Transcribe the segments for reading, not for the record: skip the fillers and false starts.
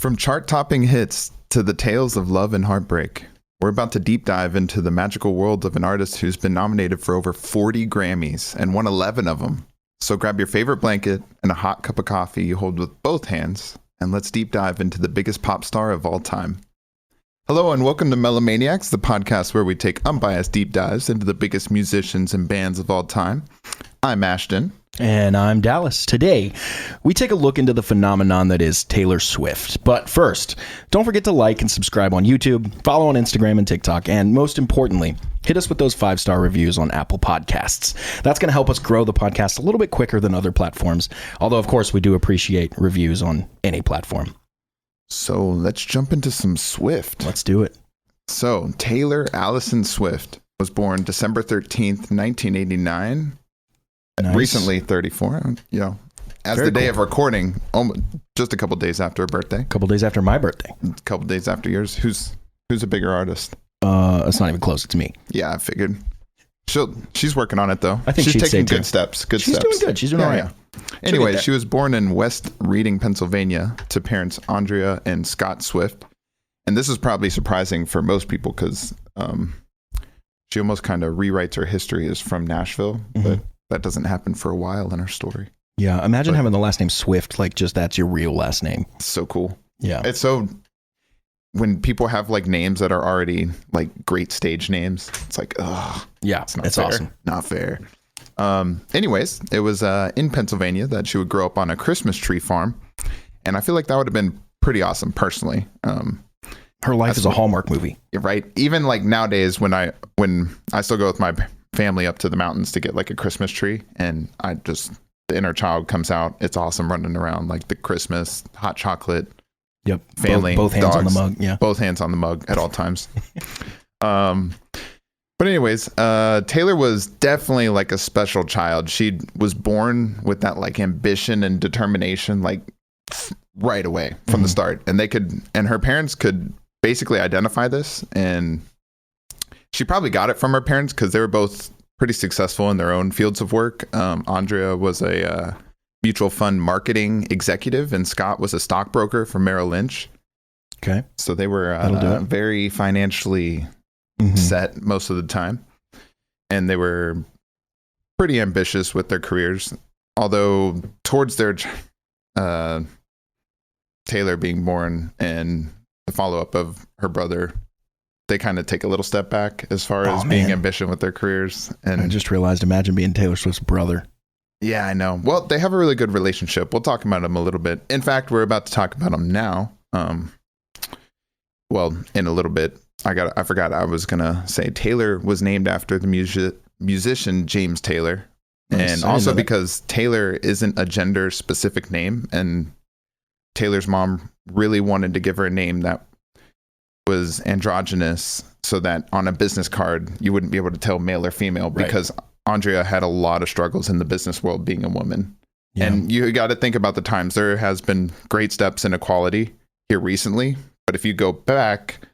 From chart-topping hits to the tales of love and heartbreak, we're about to deep dive into the magical world of an artist who's been nominated for over 40 Grammys and won 11 of them. So grab your favorite blanket and a hot cup of coffee you hold with both hands, and let's deep dive into the biggest pop star of all time. Hello and welcome to Melomaniax, the podcast where we take unbiased deep dives into the biggest musicians and bands of all time. I'm Ashton. And I'm Dallas. Today, we take a look into the phenomenon that is Taylor Swift. But first, don't forget to like and subscribe on YouTube, follow on Instagram and TikTok, and most importantly, hit us with those 5-star reviews on Apple Podcasts. That's going to help us grow the podcast a little bit quicker than other platforms, although, of course, we do appreciate reviews on any platform. So let's jump into some Swift. Let's do it. So Taylor Allison Swift was born December 13th, 1989. Nice. Recently 34, as very the day of recording, just a couple days after her birthday. A couple days after my birthday. A couple days after yours. Who's a bigger artist? It's not even close. It's me. Yeah, I figured. She's working on it though. I think she's taking good steps. She's doing good. She's doing all right. Yeah. Anyway, she was born in West Reading, Pennsylvania, to parents Andrea and Scott Swift. And this is probably surprising for most people because she almost kind of rewrites her history as from Nashville, but that doesn't happen for a while in her story. Yeah, imagine having the last name Swift, like just that's your real last name. It's so cool. Yeah. It's so, when people have like names that are already like great stage names, it's like, ugh. Yeah, it's awesome. Not fair. Anyways, it was in Pennsylvania that she would grow up on a Christmas tree farm. And I feel like that would have been pretty awesome personally. Her life is a Hallmark movie. Right. Even like nowadays when I still go with my family up to the mountains to get like a Christmas tree, and the inner child comes out. It's awesome running around like the Christmas hot chocolate. Yep. Family, both hands dogs, on the mug. Yeah. Both hands on the mug at all times. But anyways, Taylor was definitely like a special child. She was born with that like ambition and determination, like right away from the start. And her parents could basically identify this, and she probably got it from her parents because they were both pretty successful in their own fields of work. Andrea was a mutual fund marketing executive, and Scott was a stockbroker for Merrill Lynch. Okay. So they were very financially set most of the time. And they were pretty ambitious with their careers. Although towards their Taylor being born and the follow-up of her brother, they kind of take a little step back as far as being ambitious with their careers. And I just realized, imagine being Taylor Swift's brother. Yeah, I know. Well, they have a really good relationship. We'll talk about them a little bit. In fact, we're about to talk about them now. Well, in a little bit. I forgot I was going to say Taylor was named after the musician James Taylor. And also because Taylor isn't a gender specific name, and Taylor's mom really wanted to give her a name that was androgynous so that on a business card you wouldn't be able to tell male or female, because Andrea had a lot of struggles in the business world being a woman. Yeah. And you got to think about the times. There has been great steps in equality here recently, but if you go back,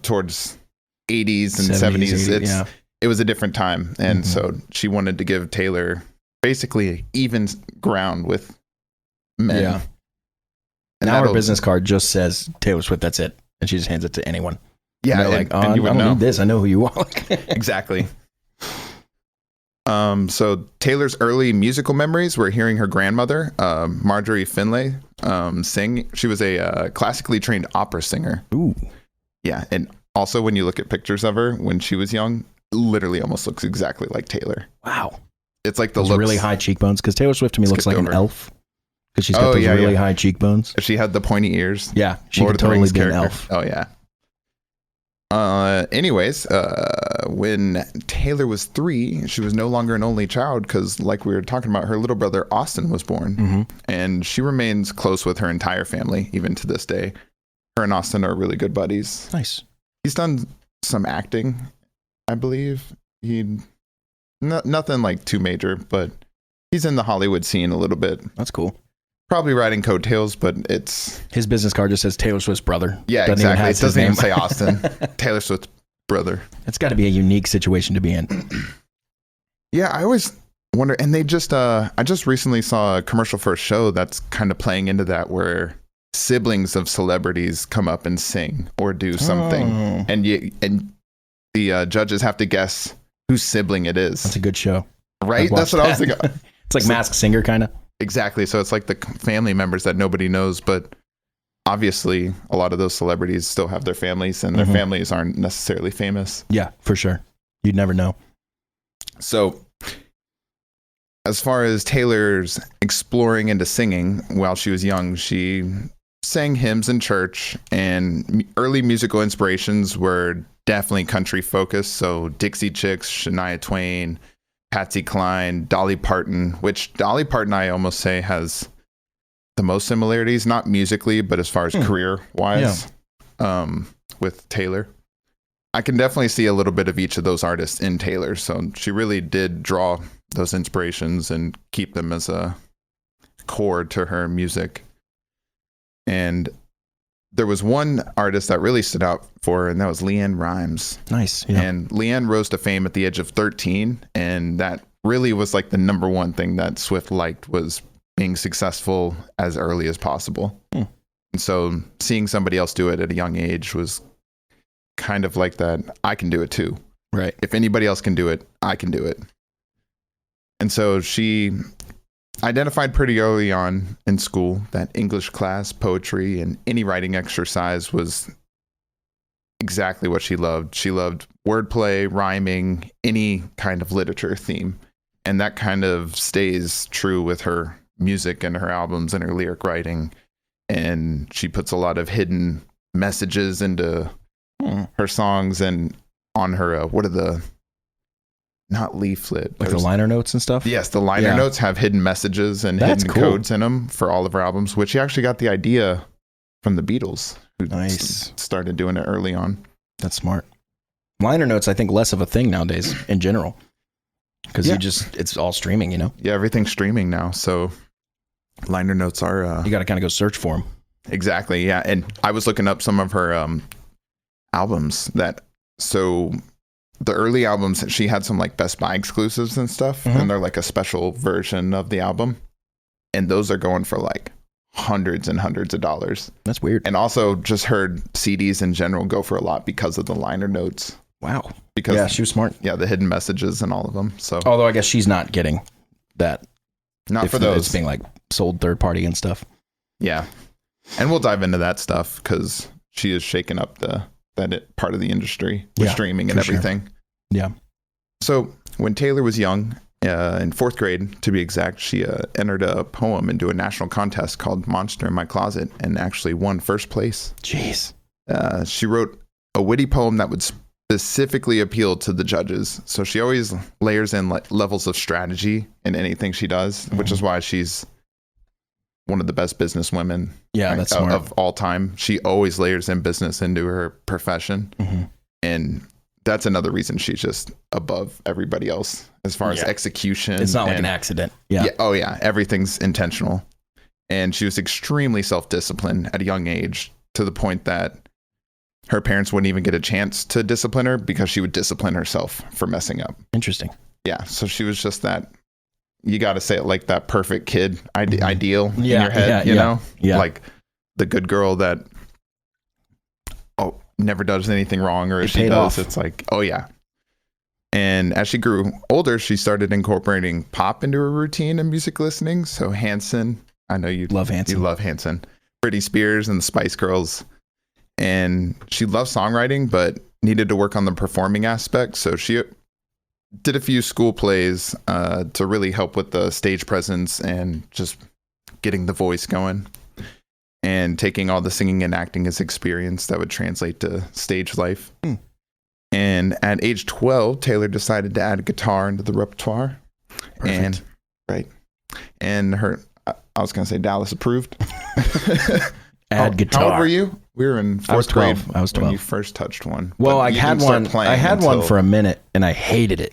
towards 80s and 70s, it was a different time. And so she wanted to give Taylor basically even ground with men. Yeah. And now her business card just says Taylor Swift, that's it. And she just hands it to anyone. Yeah. And like, I don't need this. I know who you are. Exactly. So Taylor's early musical memories were hearing her grandmother, Marjorie Finlay, sing. She was a classically trained opera singer. Ooh. Yeah. And also when you look at pictures of her when she was young, literally almost looks exactly like Taylor. Wow. It's like those really high cheekbones, because Taylor Swift to me looks like an elf. Because she's got those really high cheekbones. If she had the pointy ears. Yeah, she could totally be an elf. Oh, yeah. Anyways, when Taylor was 3, she was no longer an only child because, like we were talking about, her little brother Austin was born. And she remains close with her entire family, even to this day. Her and Austin are really good buddies. Nice. He's done some acting, I believe. Nothing like too major, but he's in the Hollywood scene a little bit. That's cool. Probably riding coattails, but it's... His business card just says Taylor Swift's brother. Yeah, exactly. It doesn't even say Austin. Taylor Swift's brother. It's got to be a unique situation to be in. Yeah, I always wonder, and they just... I just recently saw a commercial for a show that's kind of playing into that, where siblings of celebrities come up and sing or do something, and the judges have to guess whose sibling it is. That's a good show, right? That's what I was thinking. It's like Masked Singer, kind of. Exactly. So it's like the family members that nobody knows, but obviously a lot of those celebrities still have their families, and their families aren't necessarily famous. Yeah, for sure. You'd never know. So as far as Taylor's exploring into singing while she was young, she sang hymns in church, and early musical inspirations were definitely country focused. So Dixie Chicks, Shania Twain, Patsy Cline, Dolly Parton, which Dolly Parton I almost say has the most similarities, not musically, but as far as career wise, with Taylor. I can definitely see a little bit of each of those artists in Taylor. So she really did draw those inspirations and keep them as a core to her music. And there was one artist that really stood out for her, and that was LeAnn Rimes. Nice. Yeah. And LeAnn rose to fame at the age of 13. And that really was like the number one thing that Swift liked, was being successful as early as possible. And so seeing somebody else do it at a young age was kind of like that. I can do it too. Right. If anybody else can do it, I can do it. And so she identified pretty early on in school that English class, poetry, and any writing exercise was exactly what she loved. She loved wordplay, rhyming, any kind of literature theme. And that kind of stays true with her music and her albums and her lyric writing. And she puts a lot of hidden messages into her songs and on her, not leaflet. Like the liner notes and stuff? Yes, the liner notes have hidden messages and hidden codes in them for all of her albums, which she actually got the idea from the Beatles, who started doing it early on. That's smart. Liner notes, I think, less of a thing nowadays in general, because it's all streaming, you know? Yeah, everything's streaming now, so liner notes are... you got to kind of go search for them. Exactly, yeah. And I was looking up some of her albums so the early albums, she had some like Best Buy exclusives and stuff, and they're like a special version of the album, and those are going for like hundreds and hundreds of dollars. That's weird. And also just heard CDs in general go for a lot because of the liner notes. Wow. Because she was smart. Yeah, the hidden messages and all of them. So although I guess she's not getting that. Not for those. It's being like sold third party and stuff. Yeah. And we'll dive into that stuff because she is shaking up part of the industry with streaming and everything. Sure. Yeah. So when Taylor was young, in fourth grade to be exact, she entered a poem into a national contest called Monster in My Closet and actually won first place. Jeez. She wrote a witty poem that would specifically appeal to the judges. So she always layers in like levels of strategy in anything she does, which is why she's one of the best business women that's smart. Of all time. She always layers in business into her profession. And that's another reason she's just above everybody else as far as execution. It's not like an accident. Yeah. Oh yeah. Everything's intentional. And she was extremely self-disciplined at a young age, to the point that her parents wouldn't even get a chance to discipline her because she would discipline herself for messing up. Interesting. Yeah. So she was just that, you got to say it like that perfect kid ideal in your head, you know? Yeah. Like the good girl that never does anything wrong, or if she does, it's like, oh yeah. And as she grew older, she started incorporating pop into her routine and music listening. So Hanson, I know you love Hanson. You love Hanson. Britney Spears and the Spice Girls. And she loved songwriting, but needed to work on the performing aspect. So she did a few school plays to really help with the stage presence and just getting the voice going, and taking all the singing and acting as experience that would translate to stage life. And at age 12, Taylor decided to add a guitar into the repertoire. Perfect. And her, I was going to say Dallas approved. Add guitar. How old were you? We were in fourth grade. I was 12. When you first touched one. Well, I had one for a minute and I hated it.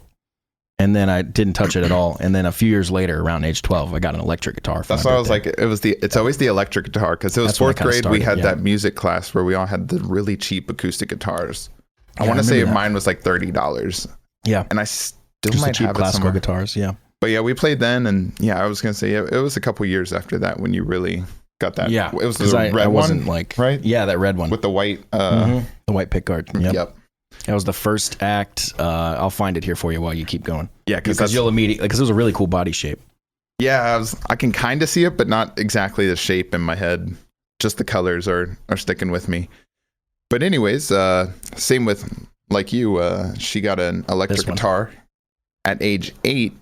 And then I didn't touch it at all. And then a few years later, around age 12, I got an electric guitar. That's why I was like, it's always the electric guitar, because it was fourth grade. We had that music class where we all had the really cheap acoustic guitars. I want to say mine was like $30. Yeah. And I still just might cheap have classical it guitars. Yeah. But yeah, we played then. And yeah, I was going to say, it was a couple years after that when you really got that. Yeah, it was the red I wasn't one, like right? Yeah, that red one with the white, the white pickguard. Yep. That was the first act. I'll find it here for you while you keep going. Yeah, because you'll immediately, because it was a really cool body shape. Yeah, I can kind of see it, but not exactly the shape in my head. Just the colors are sticking with me. But anyways, same with like you. She got an electric guitar at age 8,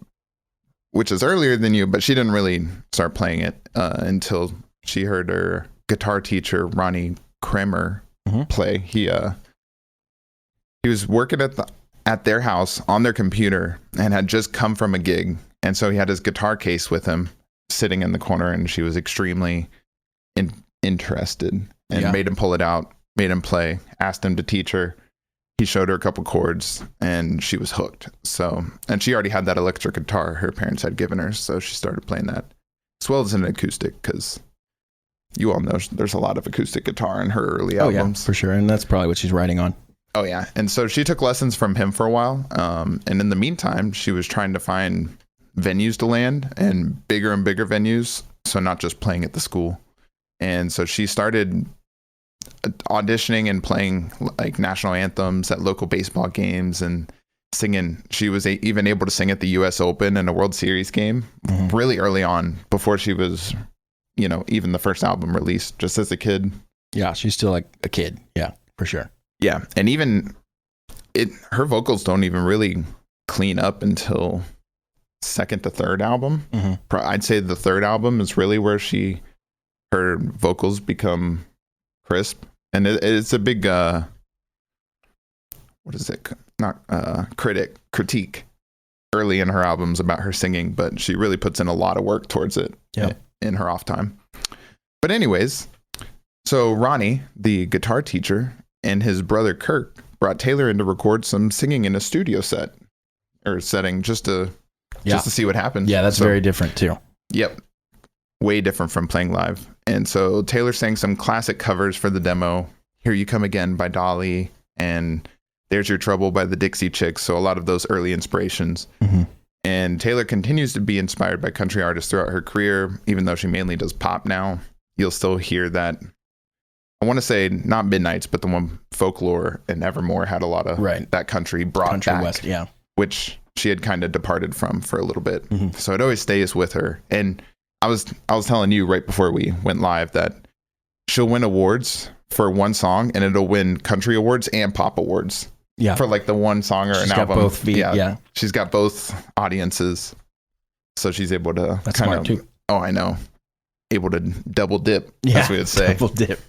which is earlier than you, but she didn't really start playing it until she heard her guitar teacher Ronnie Kramer play. He was working at their house on their computer and had just come from a gig. And so he had his guitar case with him sitting in the corner, and she was extremely interested and made him pull it out, made him play, asked him to teach her. He showed her a couple chords and she was hooked. So, and she already had that electric guitar her parents had given her. So she started playing that as well as an acoustic, because you all know there's a lot of acoustic guitar in her early albums. Yeah, for sure. And that's probably what she's writing on. Oh yeah. And so she took lessons from him for a while. And in the meantime, she was trying to find venues to land, and bigger venues. So not just playing at the school. And so she started auditioning and playing like national anthems at local baseball games and singing. She was even able to sing at the US Open and a World Series game really early on, before she was, even the first album released, just as a kid. Yeah, she's still like a kid. Yeah, for sure. Yeah. And even her vocals don't even really clean up until second to third album. I'd say the third album is really where her vocals become crisp, and it's a big critique early in her albums about her singing, but she really puts in a lot of work towards it in her off time. But anyways, so Ronnie, the guitar teacher, and his brother Kirk brought Taylor in to record some singing in a studio setting just to see what happened. Yeah, that's very different too. Yep. Way different from playing live. And so Taylor sang some classic covers for the demo. Here You Come Again by Dolly, and There's Your Trouble by the Dixie Chicks. So a lot of those early inspirations. And Taylor continues to be inspired by country artists throughout her career, even though she mainly does pop now. You'll still hear that. I want to say not Midnights, but the one Folklore and Evermore had a lot of that country brought back, West, which she had kind of departed from for a little bit. So it always stays with her. And I was telling you right before we went live that she'll win awards for one song, and it'll win country awards and pop awards. Yeah, for like the one song or an album. Got both feet. Yeah, she's got both audiences, so she's able to kind of. Too. Oh, I know. Able to double dip, as we would say. Double dip.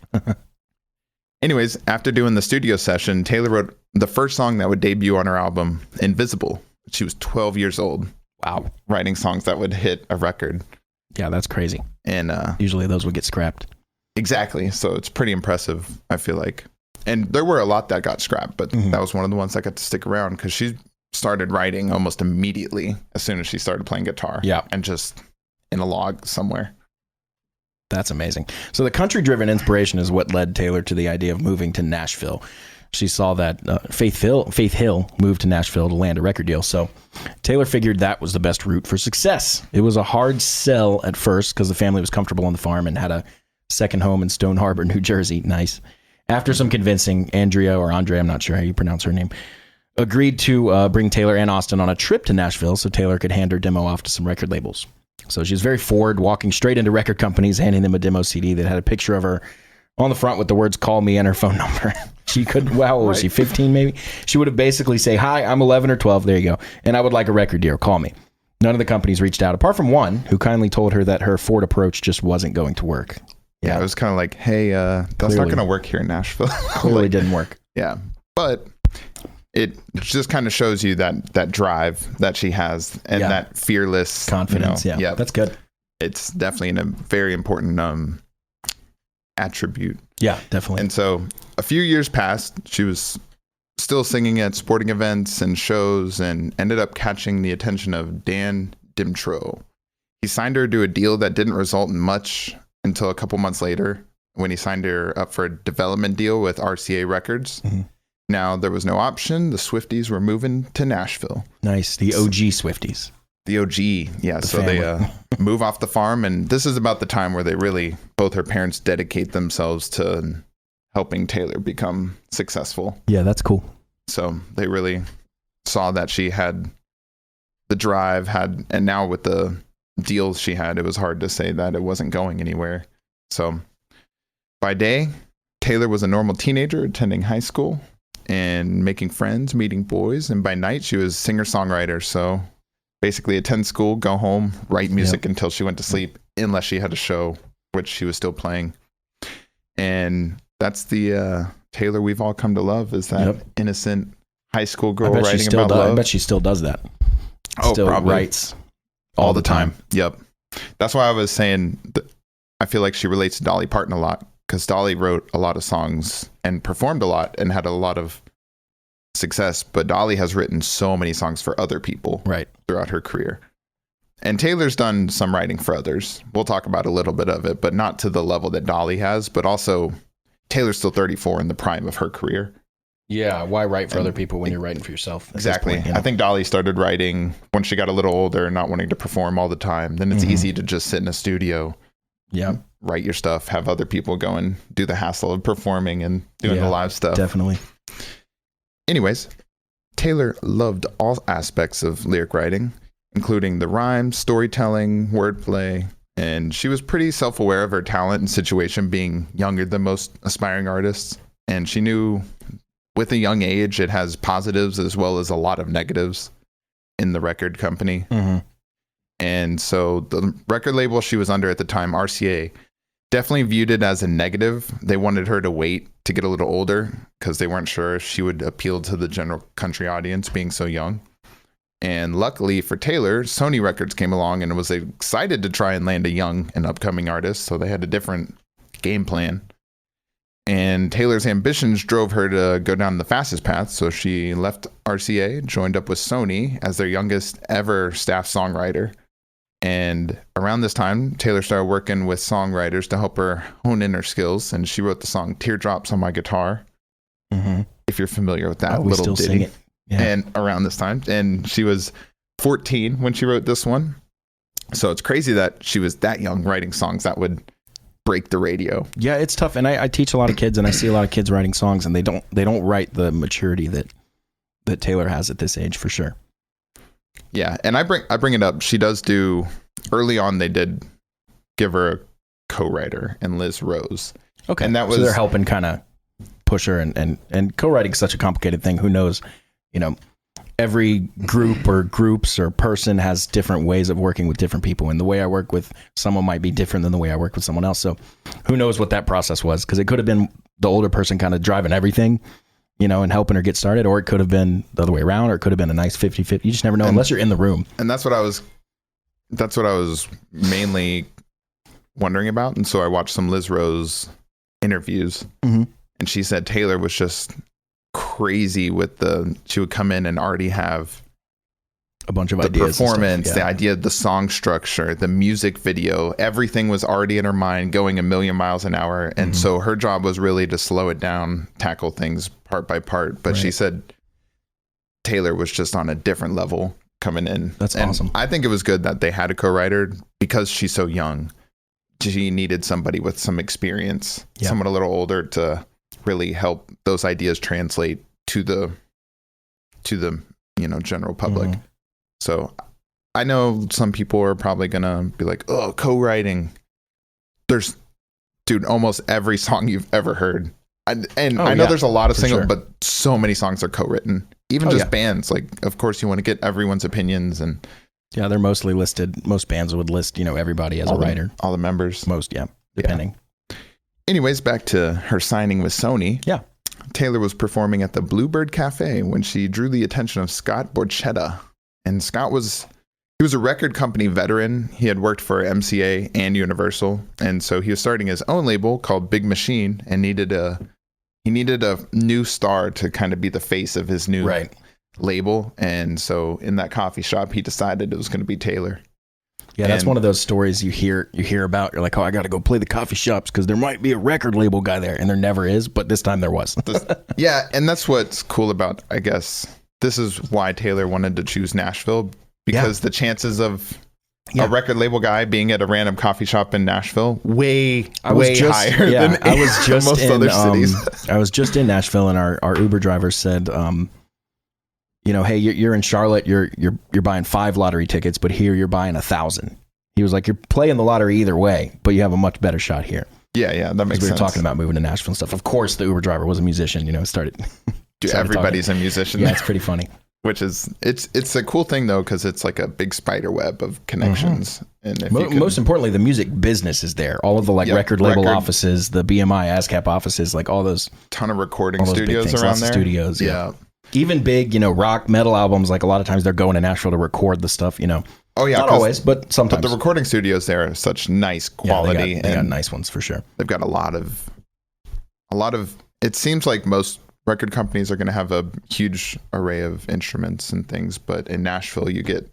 Anyways, after doing the studio session, Taylor wrote the first song that would debut on her album, Invisible. She was 12 years old. Wow, writing songs that would hit a record. Yeah, that's crazy. And usually those would get scrapped. Exactly. So it's pretty impressive, I feel like. And there were a lot that got scrapped, but that was one of the ones that got to stick around, because she started writing almost immediately as soon as she started playing guitar. Yeah. And just in a log somewhere. That's amazing. So the country-driven inspiration is what led Taylor to the idea of moving to Nashville. She saw that Faith Hill moved to Nashville to land a record deal. So Taylor figured that was the best route for success. It was a hard sell at first because the family was comfortable on the farm and had a second home in Stone Harbor, New Jersey. Nice. After some convincing, Andrea, I'm not sure how you pronounce her name, agreed to bring Taylor and Austin on a trip to Nashville so Taylor could hand her demo off to some record labels. So she was very forward, walking straight into record companies, handing them a demo CD that had a picture of her on the front with the words "call me" and her phone number. She could, wow, what was she, 15 maybe? She would have basically say, "Hi, I'm 11 or 12, there you go, and I would like a record deal, call me." None of the companies reached out, apart from one who kindly told her that her Ford approach just wasn't going to work. Yeah, it was kind of like, hey, that's not going to work here in Nashville. Clearly didn't work. Yeah, but it just kind of shows you that drive that she has and that fearless confidence. Yeah, that's good. It's definitely a very important attribute. Yeah, definitely. And so a few years passed. She was still singing at sporting events and shows, and ended up catching the attention of Dan Dimtro. He signed her to a deal that didn't result in much until a couple months later, when he signed her up for a development deal with RCA Records. Now, there was no option. The Swifties were moving to Nashville. Nice. The OG Swifties. The OG, yeah. So they move off the farm, and this is about the time where they really, both her parents dedicate themselves to helping Taylor become successful. Yeah, that's cool. So they really saw that she had the drive, and now with the deals she had, it was hard to say that it wasn't going anywhere. So by day, Taylor was a normal teenager attending high school and making friends, meeting boys. And by night, she was singer-songwriter. So basically attend school, go home, write music until she went to sleep, unless she had a show, which she was still playing. And that's the Taylor we've all come to love, is that innocent high school girl writing about love. I bet she still does that. Still probably writes all the time. Yep. That's why I was saying I feel like she relates to Dolly Parton a lot, because Dolly wrote a lot of songs and performed a lot and had a lot of success, but Dolly has written so many songs for other people throughout her career. And Taylor's done some writing for others. We'll talk about a little bit of it, but not to the level that Dolly has. But also, Taylor's still 34 in the prime of her career. Yeah, why write for other people when you're writing for yourself? Exactly. Point, you know? I think Dolly started writing when she got a little older, not wanting to perform all the time. Then it's easy to just sit in a studio, write your stuff, have other people go and do the hassle of performing and doing the live stuff. Definitely. Anyways, Taylor loved all aspects of lyric writing, including the rhyme, storytelling, wordplay, and she was pretty self-aware of her talent and situation, being younger than most aspiring artists. And she knew with a young age, it has positives as well as a lot of negatives in the record company. And so the record label she was under at the time, RCA, definitely viewed it as a negative. They wanted her to wait to get a little older because they weren't sure if she would appeal to the general country audience being so young. And luckily for Taylor, Sony Records came along and was excited to try and land a young and upcoming artist. So they had a different game plan. And Taylor's ambitions drove her to go down the fastest path. So she left RCA, joined up with Sony as their youngest ever staff songwriter. And around this time, Taylor started working with songwriters to help her hone in her skills. And she wrote the song Teardrops on My Guitar. If you're familiar with that little ditty. Sing it. Yeah. And around this time. And she was 14 when she wrote this one. So it's crazy that she was that young writing songs that would break the radio. Yeah, it's tough. And I teach a lot of kids, and I see a lot of kids writing songs, and they don't write the maturity that Taylor has at this age, for sure. Yeah, and I bring it up. She does do, early on they did give her a co-writer in Liz Rose. Okay. And that was, so they're helping kind of push her, and co-writing is such a complicated thing. Who knows, every group or groups or person has different ways of working with different people, and the way I work with someone might be different than the way I work with someone else. So who knows what that process was, because it could have been the older person kind of driving everything, and helping her get started, or it could have been the other way around, or it could have been a nice 50-50. You just never know unless you're in the room. And that's what I was mainly wondering about. And so I watched some Liz Rose interviews, and she said Taylor was just crazy with she would come in and already have a bunch of the ideas, performance, the idea, the song structure, the music video, everything was already in her mind, going a million miles an hour. And so her job was really to slow it down, tackle things part by part. But she said Taylor was just on a different level coming in. That's awesome. I think it was good that they had a co-writer, because she's so young. She needed somebody with some experience, someone a little older, to really help those ideas translate to the general public. So I know some people are probably gonna be like, oh, co-writing, there's almost every song you've ever heard, and I know there's a lot of singles, but so many songs are co-written, even bands. Like, of course you want to get everyone's opinions, and they're mostly listed. Most bands would list everybody as a writer, all the members, depending. Anyways, back to her signing with Sony. Yeah. Taylor was performing at the Bluebird Cafe when she drew the attention of Scott Borchetta. And Scott was a record company veteran. He had worked for MCA and Universal. And so he was starting his own label called Big Machine, and needed a new star to kind of be the face of his new label. And so in that coffee shop, he decided it was going to be Taylor. Yeah, that's one of those stories you hear about. You're like, oh, I got to go play the coffee shops because there might be a record label guy there, and there never is. But this time there was. Yeah, and that's what's cool about, I guess, this is why Taylor wanted to choose Nashville, because the chances of a record label guy being at a random coffee shop in Nashville way higher than I was just most in, other cities. I was just in Nashville, and our Uber driver said, hey, you're in Charlotte, you're buying 5 lottery tickets, but here you're buying 1,000. He was like, you're playing the lottery either way, but you have a much better shot here. Yeah, that makes sense. We were talking about moving to Nashville and stuff. Of course, the Uber driver was a musician. Started. Dude, everybody's talking. A musician. Yeah, it's pretty funny. Which is it's a cool thing though, because it's like a big spider web of connections. And if most importantly, the music business is there. All of the record label offices, the BMI, ASCAP offices, like all those ton of recording studios around there. Studios, yeah. Even big, rock metal albums. Like a lot of times they're going to Nashville to record the stuff. Oh yeah, not always, but sometimes. But the recording studios there are such nice quality. Yeah, they got nice ones for sure. They've got a lot of. It seems like most record companies are going to have a huge array of instruments and things, but in Nashville you get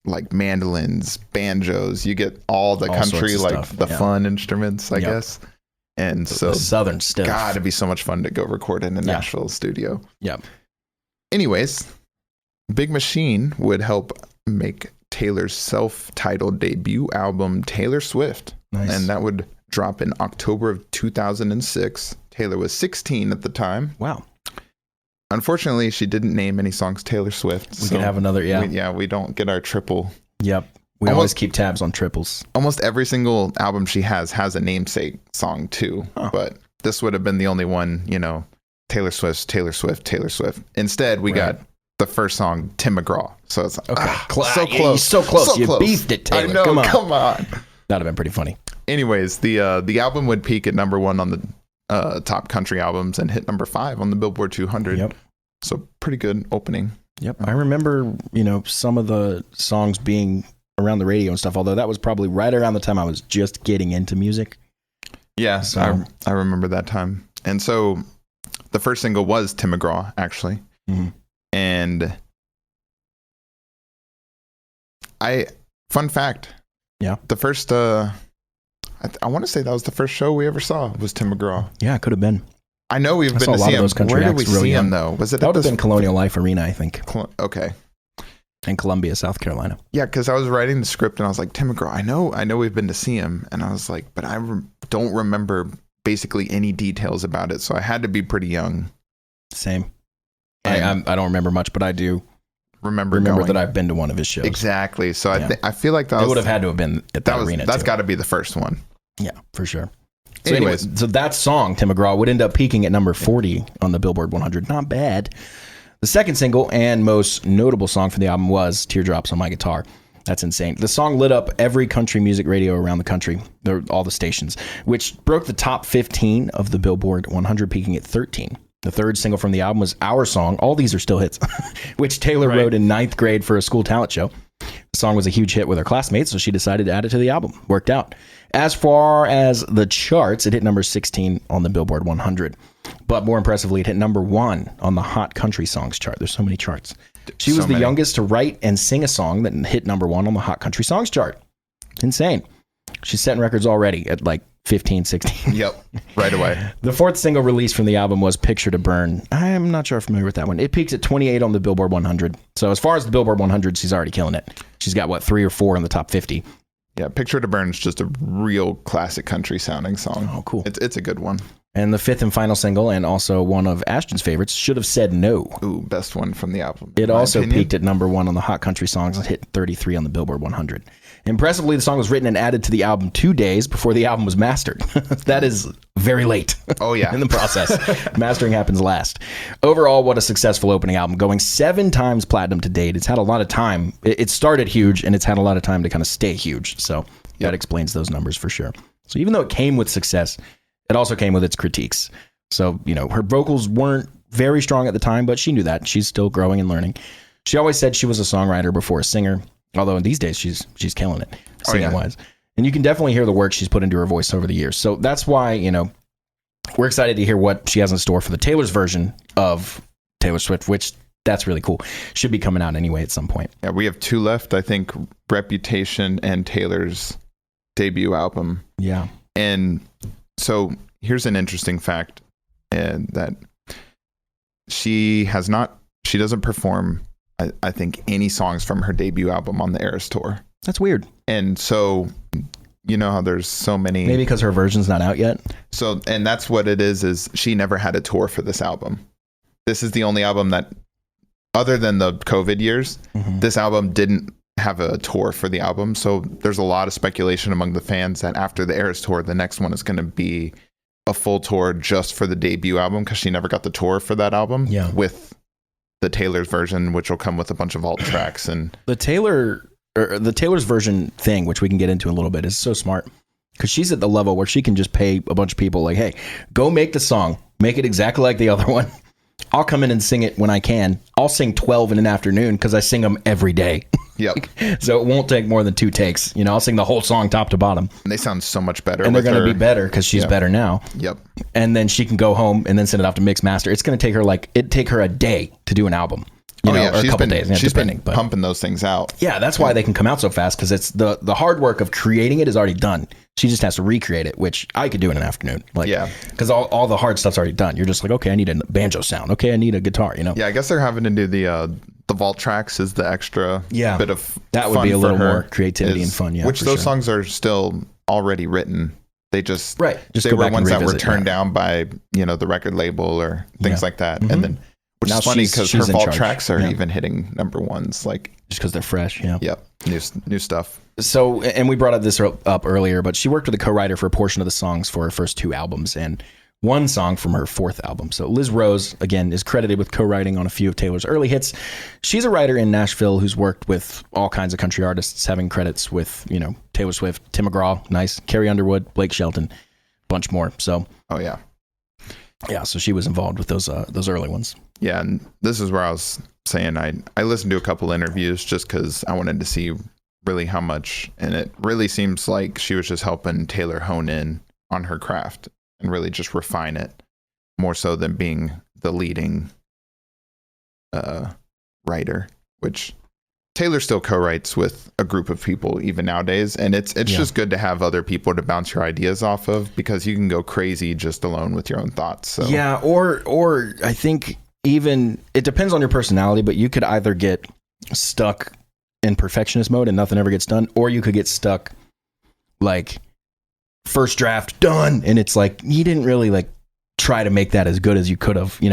like mandolins, banjos, you get all country, like the fun instruments, I guess. And so the southern stuff. God, it'd be so much fun to go record in a Nashville studio. Yep. Anyways, Big Machine would help make Taylor's self-titled debut album, Taylor Swift. Nice. And that would drop in October of 2006. Taylor was 16 at the time. Wow. Unfortunately, she didn't name any songs Taylor Swift. We could have another, we don't get our triple. Yep. We always keep tabs on triples. Almost every single album she has a namesake song too. Huh. But this would have been the only one, Taylor Swift, Taylor Swift, Taylor Swift. Instead, we got the first song, Tim McGraw. So it's so close. So close. You beefed it, Taylor. I know, come on. That'd have been pretty funny. Anyways, the album would peak at number 1 on the top country albums and hit number 5 on the Billboard 200. Yep. So pretty good opening. Yep. I remember, some of the songs being around the radio and stuff, although that was probably right around the time I was just getting into music. Yeah, so I remember that time. And so the first single was Tim McGraw, actually. Mm-hmm. And fun fact. Yeah. The first, I want to say that was the first show we ever saw was Tim McGraw. Yeah, it could have been. I know we've been to see him. Where did we see him though? Was it that would have been Colonial Life Arena, I think. Okay. In Columbia, South Carolina. Yeah, because I was writing the script and I was like, Tim McGraw, I know we've been to see him. And I was like, but I don't remember basically any details about it. So I had to be pretty young. Same. I don't remember much, but I do remember that I've been to one of his shows. Exactly. So I feel like it would have had to have been at that arena. That's got to be the first one. Yeah, for sure. So anyways, so that song, Tim McGraw, would end up peaking at number 40 on the Billboard 100. Not bad. The second single and most notable song from the album was Teardrops on My Guitar. That's insane. The song lit up every country music radio around the country, all the stations, which broke the top 15 of the Billboard 100, peaking at 13. The third single from the album was Our Song. All these are still hits, which Taylor wrote in 9th grade for a school talent show. The song was a huge hit with her classmates, so she decided to add it to the album. Worked out. As far as the charts, it hit number 16 on the Billboard 100. But more impressively, it hit number 1 on the Hot Country Songs chart. There's so many charts. She was the youngest to write and sing a song that hit number 1 on the Hot Country Songs chart. Insane. She's setting records already at like 15, 16. Yep, right away. The fourth single released from the album was Picture to Burn. I'm not sure I'm familiar with that one. It peaks at 28 on the Billboard 100. So as far as the Billboard 100, she's already killing it. She's got, 3 or 4 in the top 50. Yeah, Picture to Burn is just a real classic country sounding song. Oh, cool. It's a good one. And the fifth and final single, and also one of Ashton's favorites, Should Have Said No. Ooh, best one from the album. It also peaked at number 1 on the Hot Country Songs and hit 33 on the Billboard 100. Impressively, the song was written and added to the album 2 days before the album was mastered. That is very late. Oh, yeah. In the process. Mastering happens last. Overall, what a successful opening album, going 7 times platinum to date. It's had a lot of time. It started huge, and it's had a lot of time to kind of stay huge. So that explains those numbers for sure. So even though it came with success, it also came with its critiques. So, her vocals weren't very strong at the time, but she knew that. She's still growing and learning. She always said she was a songwriter before a singer, although these days she's killing it, singing-wise. And you can definitely hear the work she's put into her voice over the years. So that's why, we're excited to hear what she has in store for the Taylor's version of Taylor Swift, which that's really cool. Should be coming out anyway at some point. Yeah, we have 2 left, I think, Reputation and Taylor's debut album. Yeah. And so here's an interesting fact, and that she doesn't perform I think, any songs from her debut album on the Eras tour. That's weird. And so, you know how there's so many... Maybe because her version's not out yet? So, and that's what it is she never had a tour for this album. This is the only album that, other than the COVID years, this album didn't have a tour for the album. So there's a lot of speculation among the fans that after the Eras tour, the next one is going to be a full tour just for the debut album, because she never got the tour for that album. Yeah. With the Taylor's version, which will come with a bunch of alt tracks. And the Taylor's version thing, which we can get into in a little bit, is so smart, because she's at the level where she can just pay a bunch of people like, hey, go make the song, make it exactly like the other one. I'll come in and sing it when I can. I'll sing 12 in an afternoon because I sing them every day. Yep. So it won't take more than 2 takes. You know, I'll sing the whole song top to bottom. And they sound so much better. And they're going to be better because she's better now. Yep. And then she can go home and then send it off to mix master. It's going to take her it'd take her a day to do an album. Or a couple days. Yeah, she's been pumping those things out. Yeah, that's why they can come out so fast, because it's the hard work of creating it is already done. She just has to recreate it, which I could do in an afternoon. Because all the hard stuff's already done. You're just like, okay, I need a banjo sound. Okay, I need a guitar. You know. Yeah, I guess they're having to do the vault tracks is the extra bit of that would fun be a little more her, creativity and fun. Yeah, which those songs are still already written. They just they were ones that were turned down by the record label or things like that, and then. Which is funny because her vault tracks are even hitting number ones, just because they're fresh. Yeah. Yep. New stuff. So, and we brought this up earlier, but she worked with a co-writer for a portion of the songs for her first 2 albums and one song from her 4th album. So Liz Rose, again, is credited with co-writing on a few of Taylor's early hits. She's a writer in Nashville who's worked with all kinds of country artists, having credits with, Taylor Swift, Tim McGraw, nice, Carrie Underwood, Blake Shelton, bunch more. So. Oh yeah. Yeah. So she was involved with those early ones. Yeah, and this is where I was saying I listened to a couple interviews just because I wanted to see really how much, and it really seems like she was just helping Taylor hone in on her craft and really just refine it more so than being the leading writer, which Taylor still co-writes with a group of people even nowadays, and it's just good to have other people to bounce your ideas off of, because you can go crazy just alone with your own thoughts. So yeah, or I think even it depends on your personality, but you could either get stuck in perfectionist mode and nothing ever gets done, or you could get stuck like first draft done, and it's like you didn't really try to make that as good as you could have. You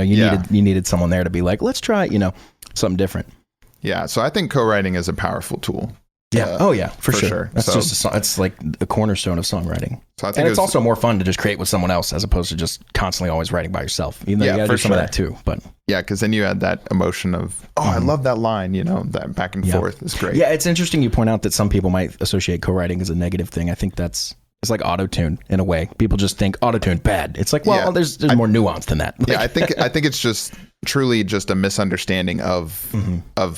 needed someone there to be like, let's try something different. Yeah, so I think co-writing is a powerful tool. Yeah. For sure. That's it's like the cornerstone of songwriting. So I think it's also more fun to just create with someone else as opposed to just constantly always writing by yourself. Even though you gotta do some of that too. But yeah, because then you had that emotion of, I love that line. That back and forth is great. Yeah, it's interesting you point out that some people might associate co-writing as a negative thing. I think it's like autotune in a way. People just think autotune bad. It's like, there's more nuance than that. Yeah, I think it's just truly just a misunderstanding of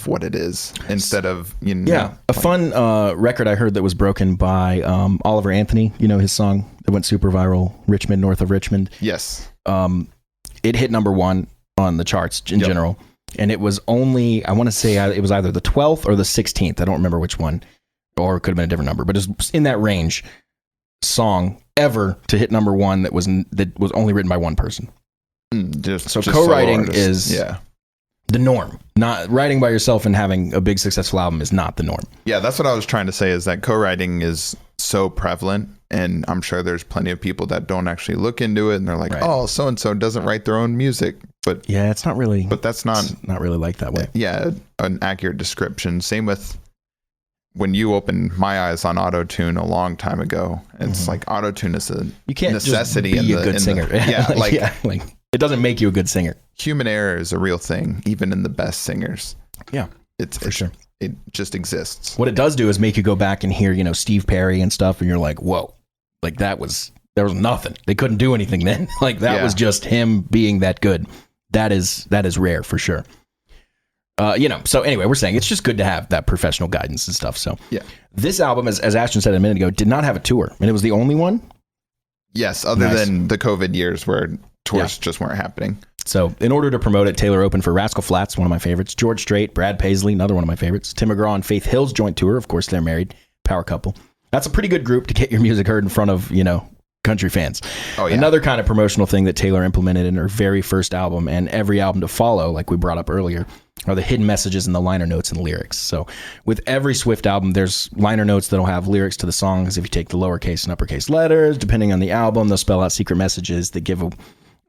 what it is instead of a fun record I heard that was broken by Oliver Anthony. His song that went super viral, Richmond, North of Richmond. Yes. It hit number 1 on the charts in general, and it was only, I want to say it was either the 12th or the 16th. I don't remember which one, or it could have been a different number, but it was in that range. Song ever to hit number 1 that was only written by one person. So co-writing is the norm. Not writing by yourself and having a big successful album is not the norm. Yeah, that's what I was trying to say, is that co-writing is so prevalent, and I'm sure there's plenty of people that don't actually look into it, and they're like, oh, so and so doesn't write their own music. But yeah, it's not really. But that's not really like that way. Yeah, an accurate description. Same with when you opened my eyes on autotune a long time ago. It's like autotune is a necessity. Just be a good singer. It doesn't make you a good singer. Human error is a real thing, even in the best singers. Yeah, it's for sure. It just exists. What it does do is make you go back and hear, Steve Perry and stuff, and you're like, whoa, there was nothing. They couldn't do anything then. That was just him being that good. That is rare for sure. So anyway, we're saying it's just good to have that professional guidance and stuff. So this album, as Ashton said a minute ago, did not have a tour, and it was the only one. Yes, other than the COVID years where tours just weren't happening. So in order to promote it, Taylor opened for Rascal Flatts, one of my favorites, George Strait, Brad Paisley, another one of my favorites, Tim McGraw and Faith Hill's joint tour. Of course, they're married, power couple. That's a pretty good group to get your music heard in front of, country fans. Oh, yeah. Another kind of promotional thing that Taylor implemented in her very first album and every album to follow, like we brought up earlier, are the hidden messages in the liner notes and lyrics. So with every Swift album, there's liner notes that'll have lyrics to the songs. If you take the lowercase and uppercase letters, depending on the album, they'll spell out secret messages that give a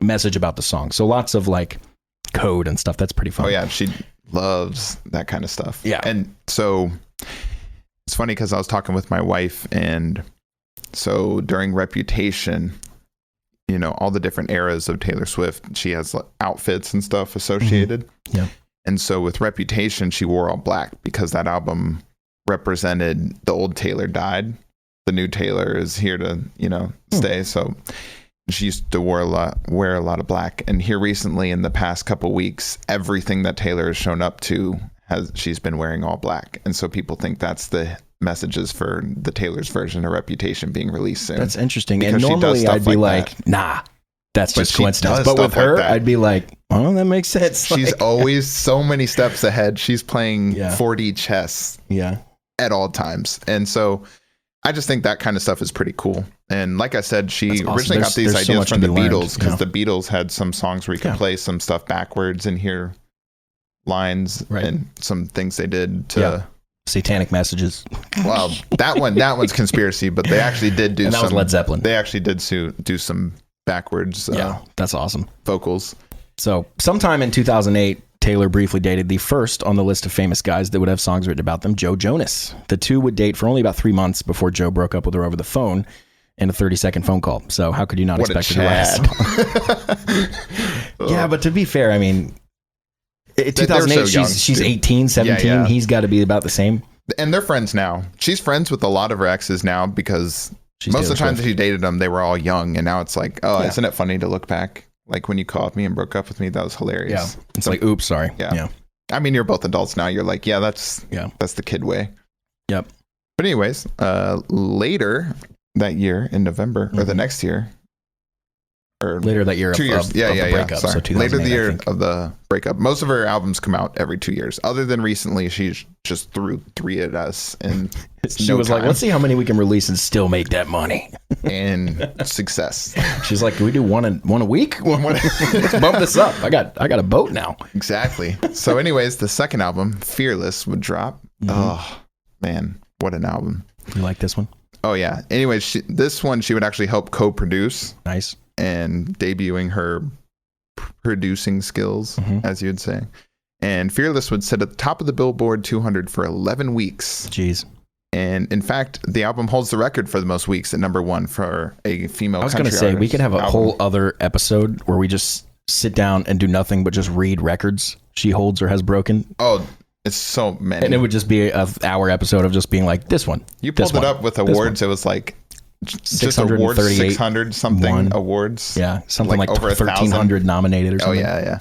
message about the song. So lots of like code and stuff. That's pretty fun. Oh yeah, she loves that kind of stuff. Yeah. And so it's funny because I was talking with my wife, and so during Reputation, you know, all the different eras of Taylor Swift, she has outfits and stuff associated. Mm-hmm. Yeah. And so with Reputation, she wore all black because that album represented the old Taylor died. The new Taylor is here to, you know, stay. So she used to wear a lot of black. And here recently, in the past couple weeks, everything that Taylor has shown up to she's been wearing all black. And so people think that's the messages for the Taylor's version of Reputation being released soon. That's interesting. Because and normally I'd be like, nah, that's just coincidence. But with her, I'd be like, oh, that makes sense. She's always so many steps ahead. She's playing 4D chess at all times. And so I just think that kind of stuff is pretty cool. And like I said, she originally got these ideas from the Beatles, because the Beatles had some songs where you could play some stuff backwards and hear lines and some things they did to satanic messages. Well, that one's conspiracy, but they actually did do and that some was Led Zeppelin. They actually did do some backwards that's awesome vocals. So sometime in 2008, Taylor briefly dated the first on the list of famous guys that would have songs written about them, Joe Jonas. The two would date for only about 3 months before Joe broke up with her over the phone in a 30-second phone call. So how could you not expect it to last? Yeah, but to be fair, I mean, in 2008, so she's 18, 17. He's got to be about the same. And they're friends now. She's friends with a lot of her exes now because most of the time that she dated them, they were all young. And now it's like, isn't it funny to look back? Like when you called me and broke up with me, that was hilarious. Yeah. It's like, oops, sorry. Yeah. I mean, you're both adults now. You're like, that's the kid way. Yep. But anyways, later that year in November or the next year, or later that year 2 years. Of the breakup. Sorry. So later the year of the breakup. Most of her albums come out every 2 years. Other than recently, she's just threw 3 at us. And she was like, let's see how many we can release and still make that money. And success. She's like, can we do one a week? Let's bump this up. I got a boat now. Exactly. So anyways, the second album, Fearless, would drop. Oh, man. What an album. You like this one? Oh, yeah. Anyways, this one she would actually help co-produce. Nice. And debuting her producing skills, as you'd say. And Fearless would sit at the top of the Billboard 200 for 11 weeks. Jeez. And in fact, the album holds the record for the most weeks at #1 for a female country artist. I was going to say, we could have a whole other episode where we just sit down and do nothing but just read records she holds or has broken. Oh, it's so many. And it would just be an hour episode of just being like, this one. You pulled it up with awards. It was like... just awards, 600 something awards. Yeah, something like over 1,300 nominated or something. Oh, yeah.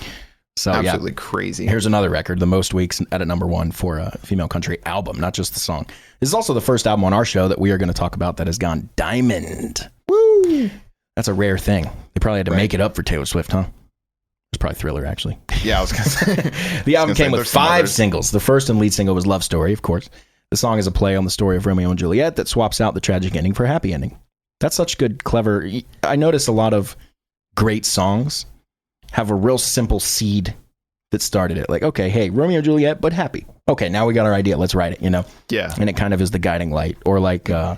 So absolutely crazy. Here's another record, the most weeks at a #1 for a female country album, not just the song. This is also the first album on our show that we are going to talk about that has gone diamond. Woo! That's a rare thing. They probably had to make it up for Taylor Swift, huh? It's probably Thriller, actually. Yeah, I was going to say. The album came with 5 singles. The first and lead single was Love Story, of course. The song is a play on the story of Romeo and Juliet that swaps out the tragic ending for a happy ending. That's such good, clever... I notice a lot of great songs have a real simple seed that started it. Like, okay, hey, Romeo and Juliet, but happy. Okay, now we got our idea. Let's write it, you know? Yeah. And it kind of is the guiding light. Or like, I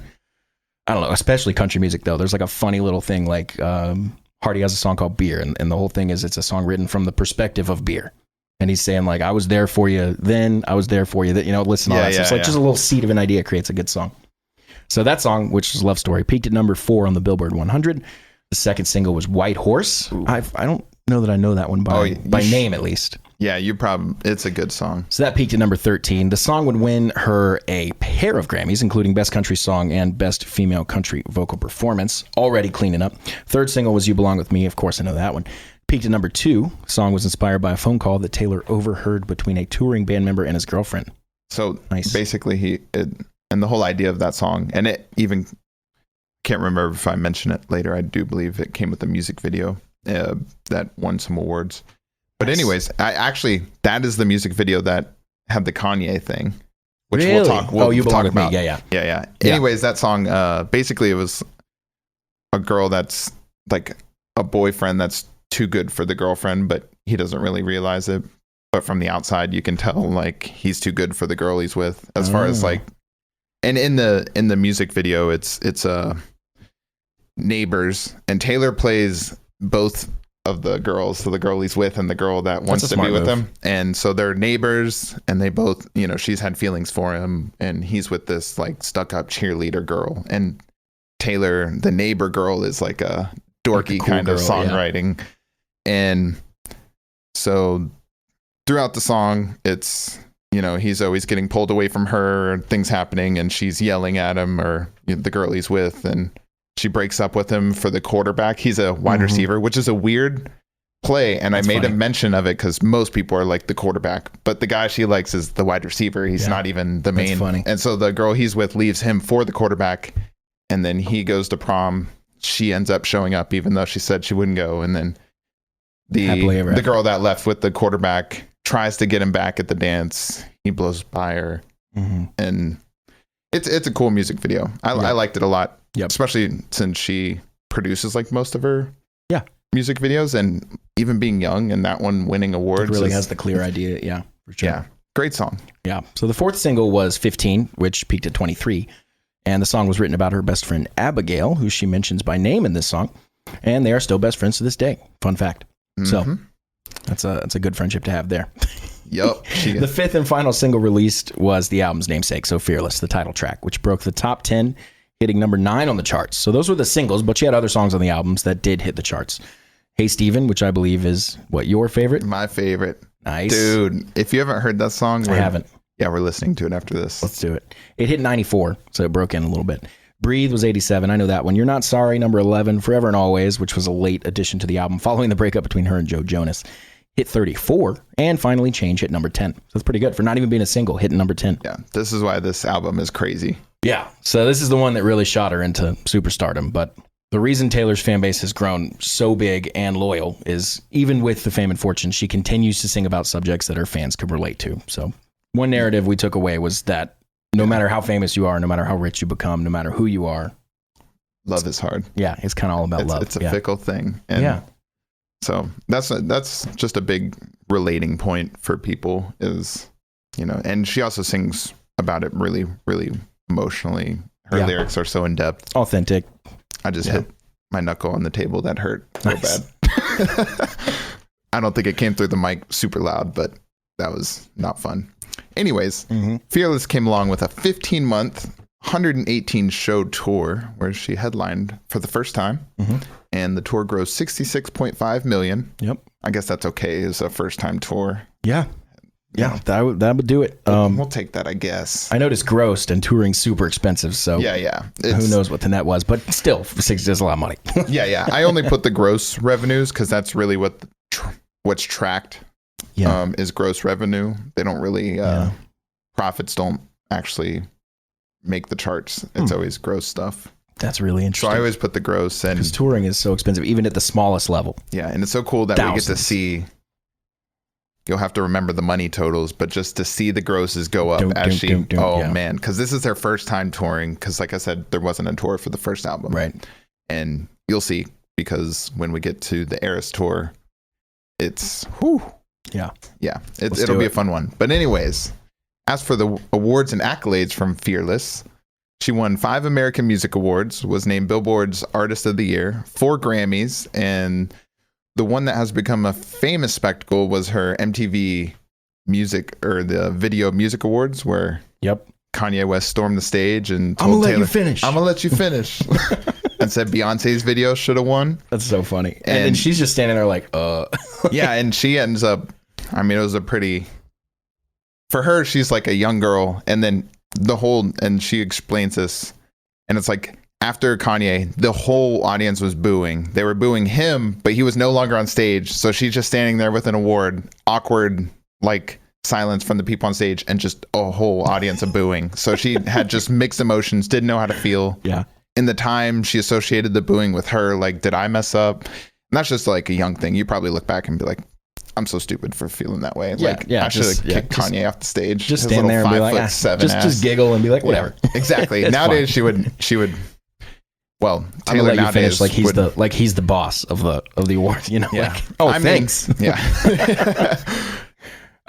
don't know, especially country music, though. There's like a funny little thing like Hardy has a song called Beer. And the whole thing is it's a song written from the perspective of beer. And he's saying like, I was there for you then, I was there for you. That, you know, listen to all that. So it's like just a little seed of an idea creates a good song. So that song, which is Love Story, peaked at #4 on the Billboard 100. The second single was White Horse. I don't know that I know that one by name, at least. Yeah, it's a good song. So that peaked at #13. The song would win her a pair of Grammys, including Best Country Song and Best Female Country Vocal Performance. Already cleaning up. Third single was You Belong With Me. Of course, I know that one. Peaked at #2. The song was inspired by a phone call that Taylor overheard between a touring band member and his girlfriend. So basically, and the whole idea of that song, and it even can't remember if I mention it later. I do believe it came with a music video that won some awards. But anyways, that is the music video that had the Kanye thing, which we'll talk. You Belong With Me. Yeah. Anyways, that song basically it was a girl that's like a boyfriend that's too good for the girlfriend, but he doesn't really realize it. but from the outside you can tell like he's too good for the girl he's with, as far as like, and in the music video it's neighbors, and Taylor plays both of the girls, so the girl he's with and the girl that wants to be with him, and so they're neighbors, and they both, you know, she's had feelings for him, and he's with this like stuck up cheerleader girl, and Taylor, the neighbor girl, is like a dorky like a cool kind girl, of songwriting. Yeah. And so throughout the song, it's, you know, he's always getting pulled away from her, things happening, and she's yelling at him, or you know, the girl he's with, and she breaks up with him for the quarterback. He's a wide receiver, which is a weird play, and that's I made funny. A mention of it because most people are like the quarterback, but the guy she likes is the wide receiver. He's not even the main. That's funny. And so the girl he's with leaves him for the quarterback, and then he goes to prom. She ends up showing up even though she said she wouldn't go, and then the girl that left with the quarterback tries to get him back at the dance. He blows by her, and it's a cool music video. I liked it a lot. Yep. Especially since she produces like most of her music videos, and even being young and that one winning awards. It really has the clear idea. Yeah, for sure. Yeah. Great song. Yeah. So the fourth single was 15, which peaked at 23. And the song was written about her best friend, Abigail, who she mentions by name in this song. And they are still best friends to this day. Fun fact. So that's a good friendship to have there. Yup. The fifth and final single released was the album's namesake, so Fearless, the title track, which broke the top 10, hitting number 9 on the charts. So those were the singles, but she had other songs on the albums that did hit the charts. Hey Steven, which I believe is what, your favorite? My favorite. Nice. Dude, if you haven't heard that song, I haven't. Yeah, we're listening to it after this. Let's do it. It hit 94, so it broke in a little bit. Breathe was 87. I know that one. You're Not Sorry, number 11. Forever and Always, which was a late addition to the album following the breakup between her and Joe Jonas, hit 34. And finally, Change hit number 10. So that's pretty good for not even being a single, hitting number 10. Yeah, this is why this album is crazy. Yeah, so this is the one that really shot her into superstardom. But the reason Taylor's fan base has grown so big and loyal is even with the fame and fortune, she continues to sing about subjects that her fans could relate to. So one narrative we took away was that no matter how famous you are, no matter how rich you become, no matter who you are, love is hard. Yeah, it's kind of all about love. It's a fickle thing. And so that's just a big relating point for people is, you know, and she also sings about it really, really emotionally. Her lyrics are so in depth. Authentic. I just hit my knuckle on the table. That hurt so bad. I don't think it came through the mic super loud, but that was not fun. Anyways, Fearless came along with a 15-month, 118 show tour where she headlined for the first time, and the tour grossed $66.5 million. Yep. I guess that's okay as a first-time tour. Yeah. Yeah, that would do it. We'll take that, I guess. I noticed grossed, and touring's super expensive, so who knows what the net was, but still, 60 is a lot of money. Yeah. I only put the gross revenues because that's really what's tracked. Is gross revenue. They don't really profits don't actually make the charts. It's always gross stuff. That's really interesting. So I always put the gross, and because touring is so expensive, even at the smallest level. Yeah, and it's so cool that we get to see. You'll have to remember the money totals, but just to see the grosses go up man, because this is their first time touring. Because like I said, there wasn't a tour for the first album, right? And you'll see because when we get to the Eras tour, it's it'll be a fun one. But anyways, as for the awards and accolades from Fearless, she won 5 American Music Awards, was named Billboard's Artist of the Year, 4 Grammys, and the one that has become a famous spectacle was her MTV Music or the Video Music Awards, where Kanye West stormed the stage and told Taylor, I'm gonna let you finish. And said Beyonce's video should have won. That's so funny. And she's just standing there like, Yeah, and she ends up, I mean, it was a pretty, for her, she's like a young girl, and then and she explains this, and it's like, after Kanye, the whole audience was booing. They were booing him, but he was no longer on stage. So she's just standing there with an award, awkward, like silence from the people on stage, and just a whole audience of booing. So she had just mixed emotions, didn't know how to feel. Yeah. In the time, she associated the booing with her. Like, did I mess up? And that's just like a young thing. You probably look back and be like, I'm so stupid for feeling that way. I should have kicked Kanye off the stage. Just stand there and be like, just giggle and be like, whatever. Yeah, exactly. Nowadays, she would. Well, Taylor nowadays like he's the boss of the award, you know. Yeah. Like, thanks. Yeah.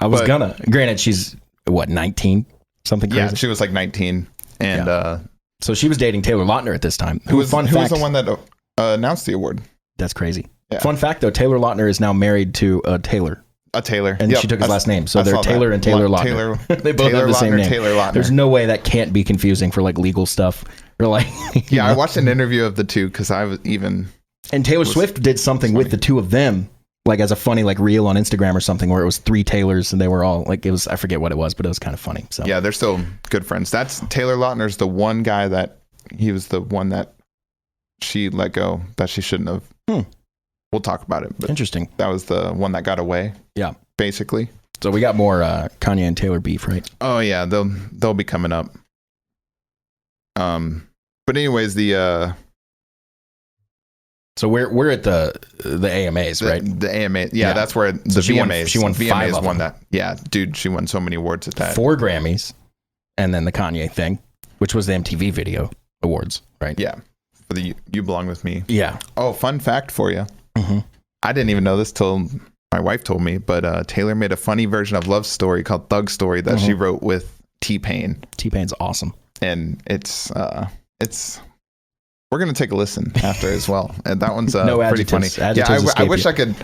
I was gonna. Granted, she's what, 19, something crazy. Yeah, she was like 19, and so she was dating Taylor Lautner at this time. Who was the one that announced the award? That's crazy. Yeah. Fun fact though, Taylor Lautner is now married to Taylor. A Taylor, and she took his last name, so they're Taylor and Taylor Lautner. They both have the same name. Taylor Lautner. There's no way that can't be confusing for like legal stuff. Or like, I watched an interview of the two because I was even. And Taylor Swift did something with the two of them, like as a funny like reel on Instagram or something, where it was 3 Taylors and they were all like, it was, I forget what it was, but it was kind of funny. So yeah, they're still good friends. That's Taylor Lautner's the one guy that he was the one that she let go that she shouldn't have. We'll talk about it. But interesting. That was the one that got away. Yeah, basically. So we got more Kanye and Taylor beef, right? Oh yeah, they'll be coming up. But anyways, so we're at the AMAs, right? The AMA, yeah, that's where the VMAs. She won 5 of them. That. Yeah, dude, she won so many awards at that. 4 Grammys, and then the Kanye thing, which was the MTV Video Awards, right? Yeah, for the You Belong With Me. Yeah. Oh, fun fact for you. I didn't even know this till my wife told me, but Taylor made a funny version of Love Story called Thug Story that she wrote with T-Pain. T-Pain's awesome. And it's we're gonna take a listen after as well, and that one's no pretty funny. Yeah, I wish I could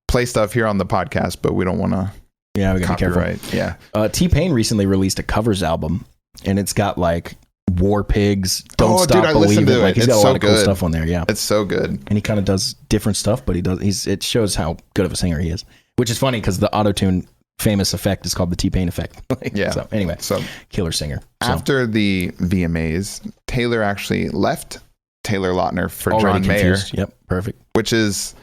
play stuff here on the podcast, but we don't want to. Yeah, we gotta be careful. Yeah. T-Pain recently released a covers album, and it's got like War Pigs, Don't Stop Dude, Believing. Like he's got a lot of cool stuff on there. Yeah, it's so good, and he kind of does different stuff, but it shows how good of a singer he is, which is funny because the auto-tune famous effect is called the T-Pain effect. So anyway, killer singer. After the VMAs, Taylor actually left Taylor Lautner for John Mayer. Yep, perfect. Which is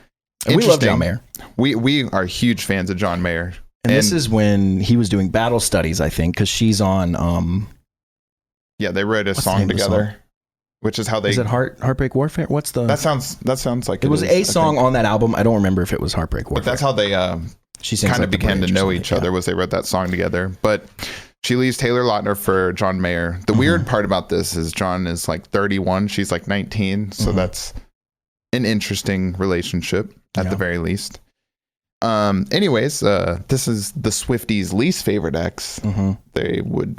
and we love John Mayer. We are huge fans of John Mayer. And this is when he was doing Battle Studies, I think, because she's on. Yeah, they wrote a song together, which is how they. Is it Heartbreak Warfare? What's the? That sounds like it was a song on that album. I don't remember if it was Heartbreak Warfare. But that's how they kind of began to know each other. Was they wrote that song together? But she leaves Taylor Lautner for John Mayer. The weird part about this is John is like 31, she's like 19, so that's an interesting relationship at the very least. Anyways, this is the Swifties' least favorite ex. They would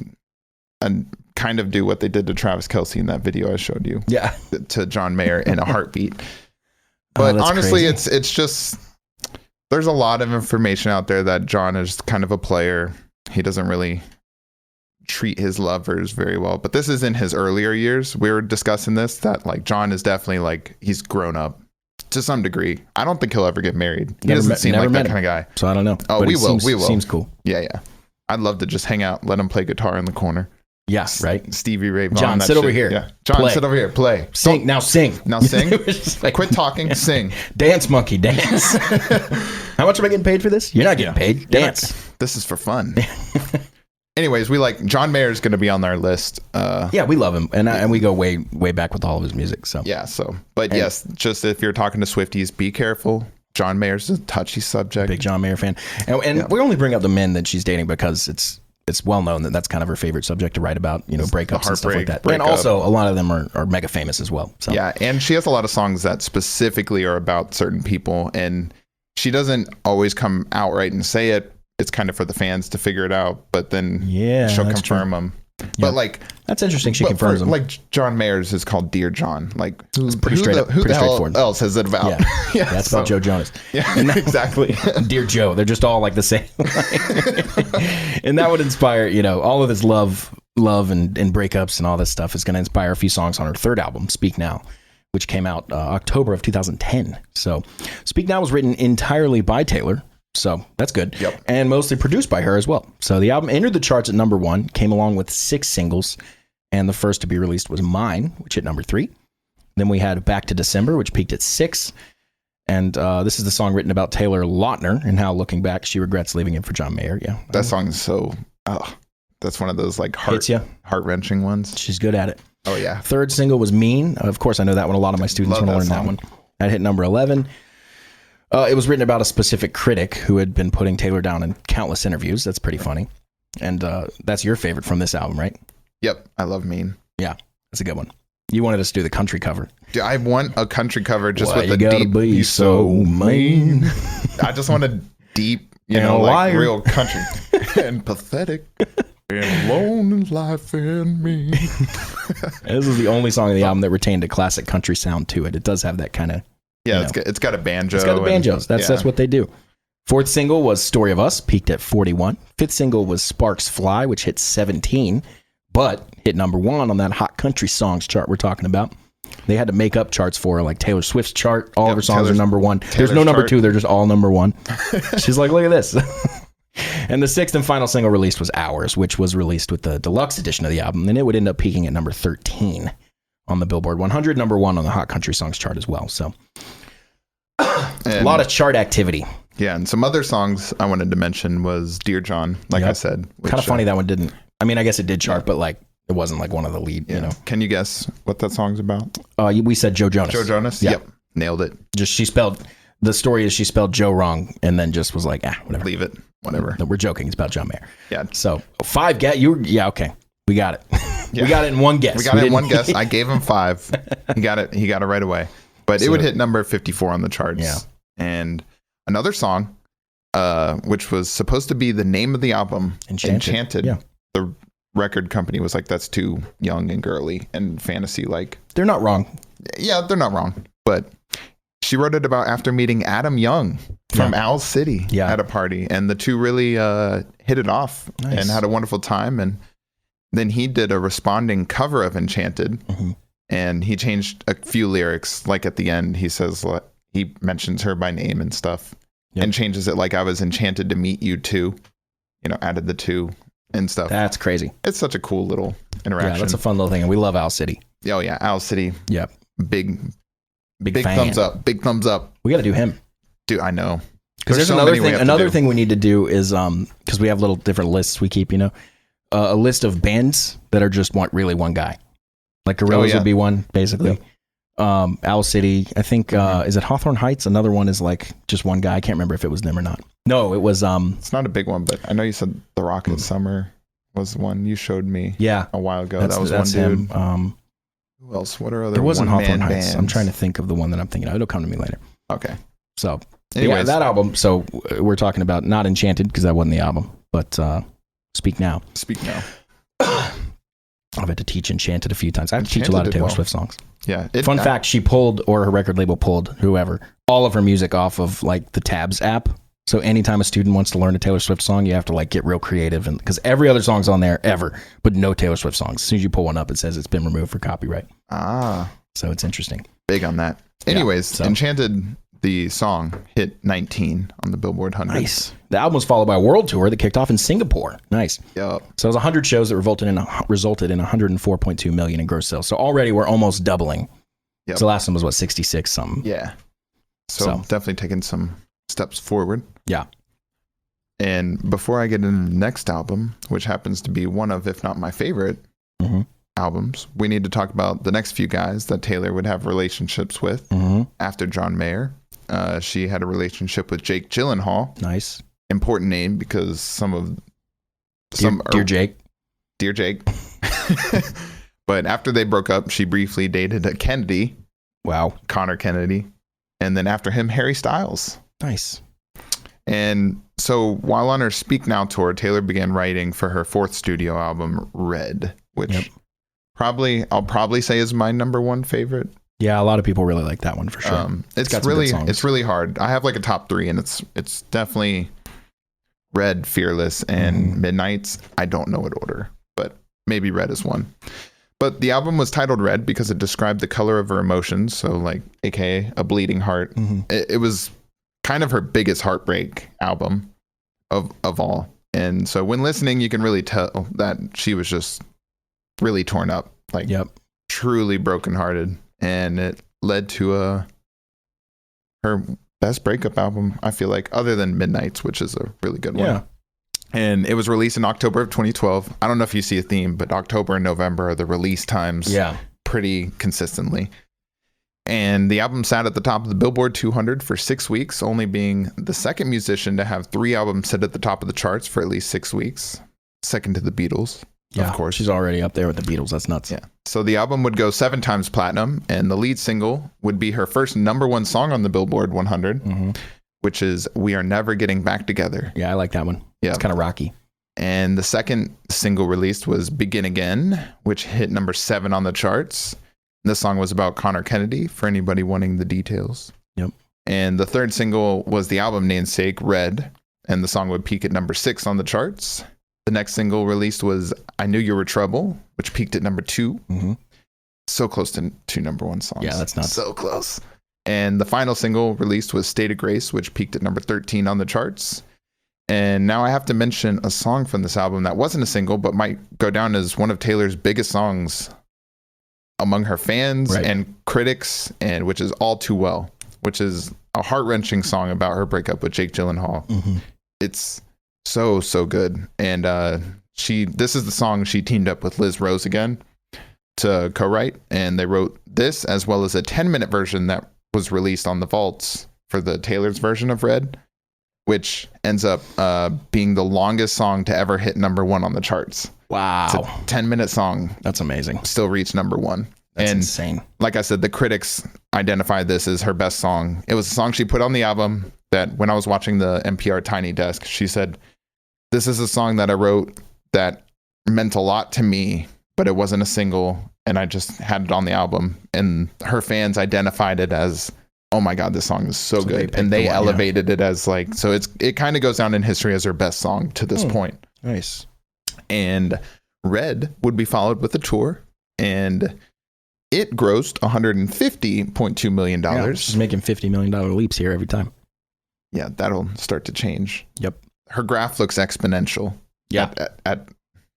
kind of do what they did to Travis Kelce in that video I showed you. Yeah, to John Mayer in a heartbeat. But honestly, crazy. It's just there's a lot of information out there that John is kind of a player. He doesn't really treat his lovers very well. But this is in his earlier years. We were discussing this, that like John is definitely like he's grown up to some degree. I don't think he'll ever get married. He doesn't seem like that kind of guy. So I don't know. Oh, we will. Seems cool. Yeah. I'd love to just hang out, let him play guitar in the corner. Yeah, right. Stevie Ray Vaughan. John, sit over here. Yeah. John, sit over here. Play. Sing. Now sing. Like, quit talking. Sing. Dance, monkey, dance. How much am I getting paid for this? You're not getting paid. Dance. This is for fun. Anyways, we like John Mayer is going to be on our list. Yeah, we love him, and we go way back with all of his music. So yeah, but yes, just if you're talking to Swifties, be careful. John Mayer's a touchy subject. Big John Mayer fan, and we only bring up the men that she's dating because it's well known that that's kind of her favorite subject to write about, breakups and stuff like that. And also, a lot of them are mega famous as well. So. Yeah, and she has a lot of songs that specifically are about certain people, and she doesn't always come outright and say it. It's kind of for the fans to figure it out, but then she'll confirm them. Yep. But like that's interesting. She confirms them. Like John Mayer's is called Dear John. Like who the hell else is it about? Yeah, that's about Joe Jonas. Yeah, exactly. Dear Joe. They're just all like the same. And that would inspire, all of this love and breakups and all this stuff is going to inspire a few songs on her third album, Speak Now, which came out October of 2010. So Speak Now was written entirely by Taylor. So that's good. Yep. And mostly produced by her as well. So the album entered the charts at number 1, came along with 6 singles. And the first to be released was Mine, which hit number 3. Then we had Back to December, which peaked at 6. And this is the song written about Taylor Lautner and how, looking back, she regrets leaving him for John Mayer. Yeah. That song is so, that's one of those like heart-wrenching ones. She's good at it. Oh, yeah. Third single was Mean. Of course, I know that one. A lot of my students want to learn that one. That hit number 11. It was written about a specific critic who had been putting Taylor down in countless interviews. That's pretty funny. And that's your favorite from this album, right? Yep. I love Mean. Yeah. That's a good one. You wanted us to do the country cover. Dude, I want a country cover just with a deep... be so mean. I just want a deep, like real country. and pathetic and alone in life and me. This is the only song of the album that retained a classic country sound to it. It does have that kind of... Yeah, it's got a banjo. It's got the banjos. That's what they do. Fourth single was Story of Us, peaked at 41. Fifth single was Sparks Fly, which hit 17, but hit number 1 on that hot country songs chart we're talking about. They had to make up charts for her, like Taylor Swift's chart. All of her songs are number 1. There's no number 2. They're just all number 1. She's like, look at this. And the sixth and final single released was Hours, which was released with the deluxe edition of the album, and it would end up peaking at number 13 on the Billboard 100, number 1 on the hot country songs chart as well. So a lot of chart activity. Yeah, and some other songs I wanted to mention was Dear John, like I said. Kind of funny that one didn't. I mean, I guess it did chart, but like it wasn't like one of the lead, you know. Can you guess what that song's about? We said Joe Jonas. Joe Jonas? Yeah. Yep. Nailed it. Just she spelled Joe wrong and then just was like, whatever. Leave it. Whatever. No, we're joking. It's about John Mayer. Yeah. So 5 guess. Okay. We got it. Yeah. We got it in one guess. We got it in one guess. I gave him 5. He got it right away. But it would hit number 54 on the charts. Yeah. And another song, which was supposed to be the name of the album, Enchanted. Yeah. The record company was like, that's too young and girly and fantasy like. They're not wrong. Yeah, they're not wrong. But she wrote it about after meeting Adam Young from Owl City at a party. And the two really hit it off and had a wonderful time. And then he did a responding cover of Enchanted. Mm-hmm. And he changed a few lyrics. Like at the end, he says, he mentions her by name and stuff. Yep. And changes it like, I was enchanted to meet you too. Added the 2 and stuff. That's crazy. It's such a cool little interaction. Yeah, that's a fun little thing. And we love Owl City. Oh, yeah. Owl City. Yep. Big fan. thumbs up. Big thumbs up. We got to do him. Dude, I know. Because there's another thing. Another thing we need to do is, because we have little different lists we keep, a list of bands that are just really one guy. Like Gorillaz would be one, basically. Yep. Owl City, I think, is it Hawthorne Heights? Another one is like just one guy. I can't remember if it was them or not. No, it was. It's not a big one, but I know you said The Rocket Summer was one you showed me. A while ago. That was one dude. Him. Who else? What are other? There wasn't Hawthorne Heights. Bands? I'm trying to think of the one that I'm thinking of. It'll come to me later. Okay. So, anyways, that album. So we're talking about not Enchanted because that wasn't the album, but Speak Now. Speak Now. I've had to teach Enchanted a few times. I have to teach a lot of Taylor Swift songs. Yeah. Fun fact, she pulled, or her record label pulled, whoever, all of her music off of like the Tabs app. So anytime a student wants to learn a Taylor Swift song, you have to like get real creative, and because every other song's on there ever, but no Taylor Swift songs. As soon as you pull one up, it says it's been removed for copyright. So it's interesting. Big on that. Anyways, Enchanted, the song, hit 19 on the Billboard 100. Nice. The album was followed by a world tour that kicked off in Singapore. Nice. Yep. So it was 100 shows that resulted in 104.2 million in gross sales. So already we're almost doubling. Yep. So the last one was 66 something. Yeah. So definitely taking some steps forward. Yeah. And before I get into the next album, which happens to be one of, if not my favorite albums, we need to talk about the next few guys that Taylor would have relationships with after John Mayer. She had a relationship with Jake Gyllenhaal. Nice. Important name because Dear Jake. Dear Jake. But after they broke up, she briefly dated a Kennedy. Wow. Connor Kennedy. And then after him, Harry Styles. Nice. And so while on her Speak Now tour, Taylor began writing for her 4th studio album, Red, which I'll probably say is my number 1 favorite. Yeah, a lot of people really like that one for sure. It's really hard. I have like a top 3, and it's definitely Red, Fearless, and Midnights. I don't know what order, but maybe Red is one. But the album was titled Red because it described the color of her emotions. So like, AKA a bleeding heart. It was kind of her biggest heartbreak album of all. And so when listening, you can really tell that she was just really torn up, like truly brokenhearted. And it led to her best breakup album, I feel like, other than Midnights, which is a really good one. Yeah. And it was released in October of 2012. I don't know if you see a theme, but October and November are the release times pretty consistently. And the album sat at the top of the Billboard 200 for 6 weeks, only being the second musician to have 3 albums sit at the top of the charts for at least 6 weeks. Second to the Beatles, of course. She's already up there with the Beatles. That's nuts. Yeah. So the album would go 7 times platinum, and the lead single would be her first number 1 song on the Billboard 100, which is We Are Never Getting Back Together. Yeah, I like that one. Yeah. It's kind of rocky. And the second single released was Begin Again, which hit number 7 on the charts. This song was about Connor Kennedy, for anybody wanting the details. Yep. And the third single was the album namesake, Red, and the song would peak at number 6 on the charts. The next single released was I Knew You Were Trouble, which peaked at number 2. Mm-hmm. So close to 2 number 1 songs. Yeah, that's not so close. And the final single released was State of Grace, which peaked at number 13 on the charts. And now I have to mention a song from this album that wasn't a single, but might go down as one of Taylor's biggest songs among her fans and critics, and which is All Too Well, which is a heart-wrenching song about her breakup with Jake Gyllenhaal. Mm-hmm. It's so good. And this is the song she teamed up with Liz Rose again to co-write, and they wrote this as well as a 10-minute version that was released on the vaults for the Taylor's version of Red, which ends up being the longest song to ever hit number 1 on the charts. Wow. It's a 10-minute song. That's amazing. Still reached number 1. That's insane. Like I said, the critics identified this as her best song. It was a song she put on the album that when I was watching the NPR Tiny Desk, she said, this is a song that I wrote that meant a lot to me, but it wasn't a single, and I just had it on the album. And her fans identified it as, oh my God, this song is so good. And they elevated it as like, so it kind of goes down in history as her best song to this point. Nice. And Red would be followed with a tour, and it grossed $150.2 million. Yeah, she's making $50 million leaps here every time. Yeah, that'll start to change. Yep. Her graph looks exponential. Yeah. It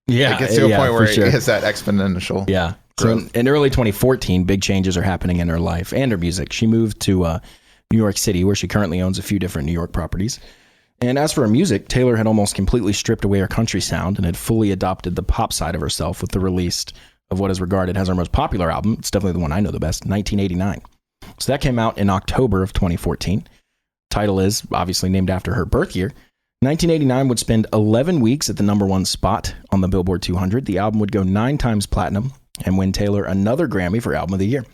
gets to a point where it hits that exponential. Yeah. So in early 2014, big changes are happening in her life and her music. She moved to New York City, where she currently owns a few different New York properties. And as for her music, Taylor had almost completely stripped away her country sound and had fully adopted the pop side of herself with the release of what is regarded as her most popular album. It's definitely the one I know the best, 1989. So that came out in October of 2014. Title is obviously named after her birth year. 1989 would spend 11 weeks at the number 1 spot on the Billboard 200. The album would go 9 times platinum and win Taylor another Grammy for Album of the Year.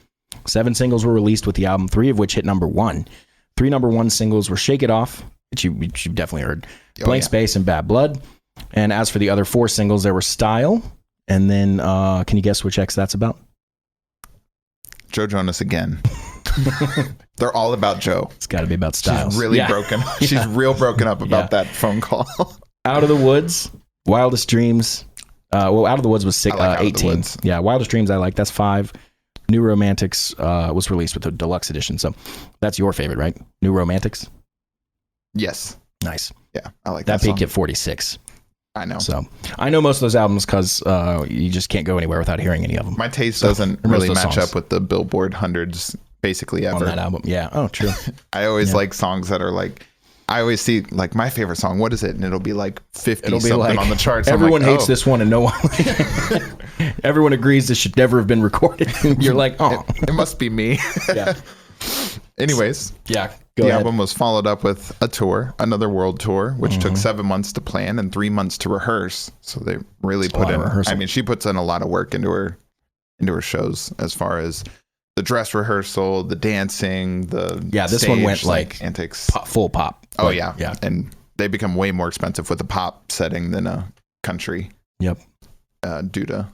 7 singles were released with the album, 3 of which hit number 1. 3 number 1 singles were Shake It Off, which you've definitely heard, Blank Space, and Bad Blood. And as for the other 4 singles, there were Style, and then can you guess which X that's about? Joe Jonas again. They're all about Joe. It's got to be about Styles. She's really broken. She's real broken up about that phone call. Out of the Woods, Wildest Dreams. Out of the Woods was 18. Yeah, Wildest Dreams I like. That's 5. New Romantics was released with the deluxe edition. So that's your favorite, right? New Romantics? Yes. Nice. Yeah, I like that. That peaked at 46. I know. So I know most of those albums because you just can't go anywhere without hearing any of them. My taste doesn't really match up with the Billboard hundreds basically ever. On that album. Yeah. Oh, true. I always like songs that are like, I always see like my favorite song. What is it? And it'll be like 50 something like, on the charts. Everyone hates this one and no one. Everyone agrees this should never have been recorded. You're like, oh, it must be me. Yeah. Anyways. Yeah. The album was followed up with a tour, another world tour, which took 7 months to plan and 3 months to rehearse. So they really put in. I mean, she puts in a lot of work into her shows as far as the dress rehearsal, the dancing, the this one went like antics, full pop. Oh yeah, and they become way more expensive with a pop setting than a country. Yep. Due to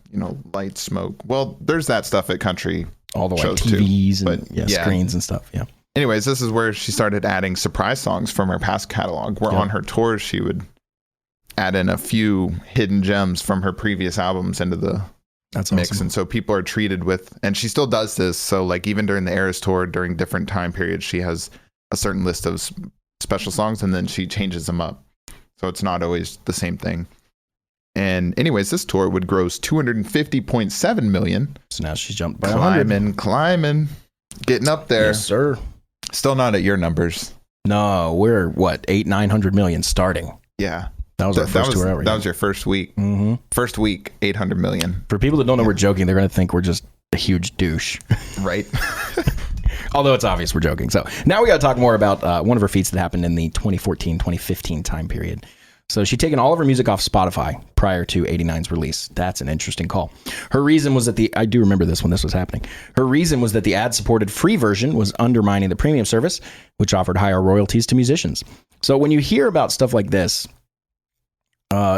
light, smoke. Well, there's that stuff at country. All the like TVs too, and screens and stuff. Yeah. Anyways, this is where she started adding surprise songs from her past catalog. Where on her tours, she would add in a few hidden gems from her previous albums into the mix. Awesome. And so people are treated with, and she still does this. So like even during the Eras tour, during different time periods, she has a certain list of special songs and then she changes them up. So it's not always the same thing. And anyways, this tour would gross $250.7 million. So now she's jumped by 100. Climbing, getting up there. Yes, sir. Still not at your numbers. No, we're what, 800-900 million starting. Yeah. That was our first tour ever. That was your first week. Mm-hmm. First week, 800 million. For people that don't know we're joking, they're going to think we're just a huge douche. Right. Although it's obvious we're joking. So now we got to talk more about one of her feats that happened in the 2014-2015 time period. So she'd taken all of her music off Spotify prior to 89's release. That's an interesting call. Her reason was that I do remember this when this was happening. Her reason was that the ad-supported free version was undermining the premium service, which offered higher royalties to musicians. So when you hear about stuff like this,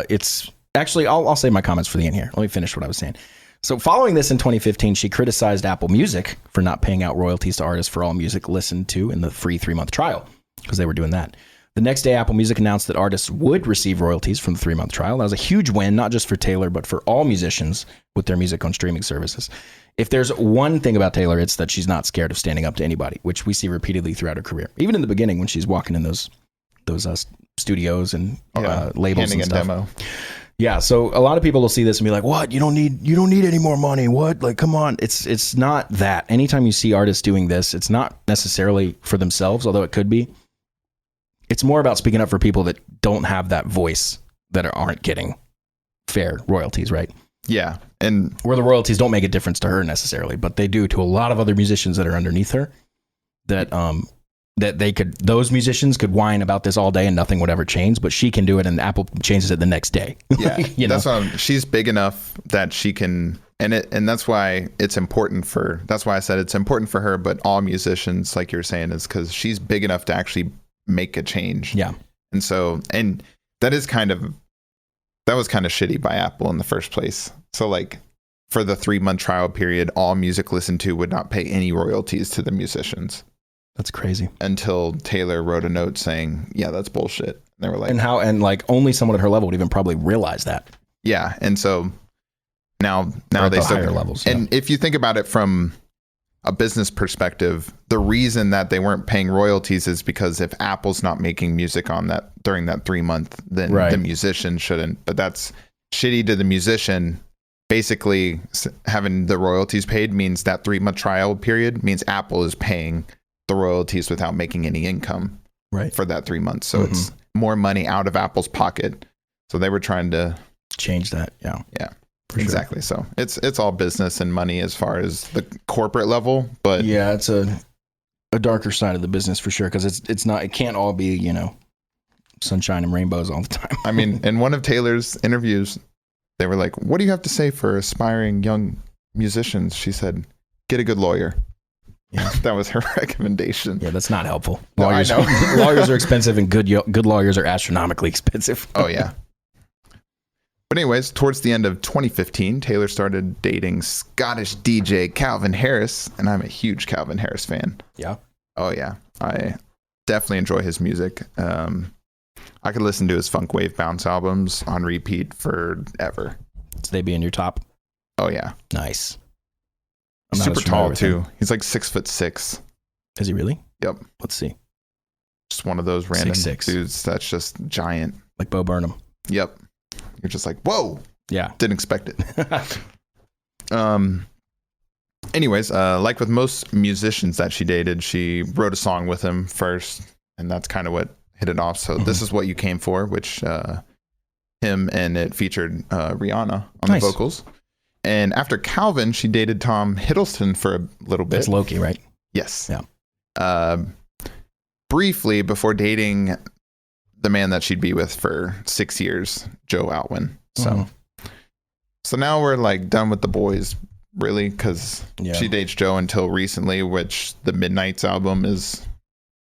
It's actually, I'll save my comments for the end here. Let me finish what I was saying. So following this in 2015, she criticized Apple Music for not paying out royalties to artists for all music listened to in the free 3-month trial, because they were doing that. The next day, Apple Music announced that artists would receive royalties from the 3-month trial. That was a huge win, not just for Taylor, but for all musicians with their music on streaming services. If there's one thing about Taylor, it's that she's not scared of standing up to anybody, which we see repeatedly throughout her career. Even in the beginning when she's walking in those studios and labels and stuff. Demo. Yeah, so a lot of people will see this and be like, "What? You don't need any more money. What? Like, come on." It's not that. Anytime you see artists doing this, it's not necessarily for themselves, although it could be. It's more about speaking up for people that don't have that voice, that aren't getting fair royalties, right? Yeah. And where the royalties don't make a difference to her necessarily, but they do to a lot of other musicians that are underneath her, that those musicians could whine about this all day and nothing would ever change, but she can do it and Apple changes it the next day. Yeah. She's big enough that she can, and that's why it's important that's why I said it's important for her, but all musicians, like you're saying, is because she's big enough to actually make a change. Yeah. And so, and that was kind of shitty by Apple in the first place. So like for the 3-month trial period, all music listened to would not pay any royalties to the musicians. That's crazy. Until Taylor wrote a note saying, yeah, that's bullshit. And they were like, and like only someone at her level would even probably realize that. Yeah. And so now they still higher levels. Yeah. And if you think about it from a business perspective, the reason that they weren't paying royalties is because if Apple's not making music on that during that 3-month, then the musician shouldn't. But that's shitty to the musician. Basically, having the royalties paid means that 3-month trial period means Apple is paying the royalties without making any income for that 3 months. So it's more money out of Apple's pocket. So they were trying to change that. Yeah. Yeah. Exactly. Sure. So it's all business and money as far as the corporate level, but yeah, it's a darker side of the business for sure. Cause it can't all be, sunshine and rainbows all the time. I mean, in one of Taylor's interviews, they were like, "What do you have to say for aspiring young musicians?" She said, "Get a good lawyer." Yeah, that was her recommendation. Yeah, that's not helpful. Lawyers, no, I know. Lawyers are expensive and good lawyers are astronomically expensive. Oh yeah. But anyways, towards the end of 2015, Taylor started dating Scottish DJ Calvin Harris, and I'm a huge Calvin Harris fan. Yeah. Oh yeah, I definitely enjoy his music. I could listen to his funk wave bounce albums on repeat forever. So they be in your top? Oh yeah. Nice. Super tall too. He's like 6'6". Is he really? Yep. Let's see. Just one of those random 6'6" dudes that's just giant. Like Bo Burnham. Yep. You're just like, whoa. Yeah. Didn't expect it. Anyways, like with most musicians that she dated, she wrote a song with him first, and that's kind of what hit it off. So This Is What You Came For, which him and it featured Rihanna on the vocals. And after Calvin, she dated Tom Hiddleston for a little bit. That's Loki, right? Yes. Yeah. Briefly before dating the man that she'd be with for 6 years, Joe Alwyn. So now we're like done with the boys, really, because she dates Joe until recently, which the Midnight's album is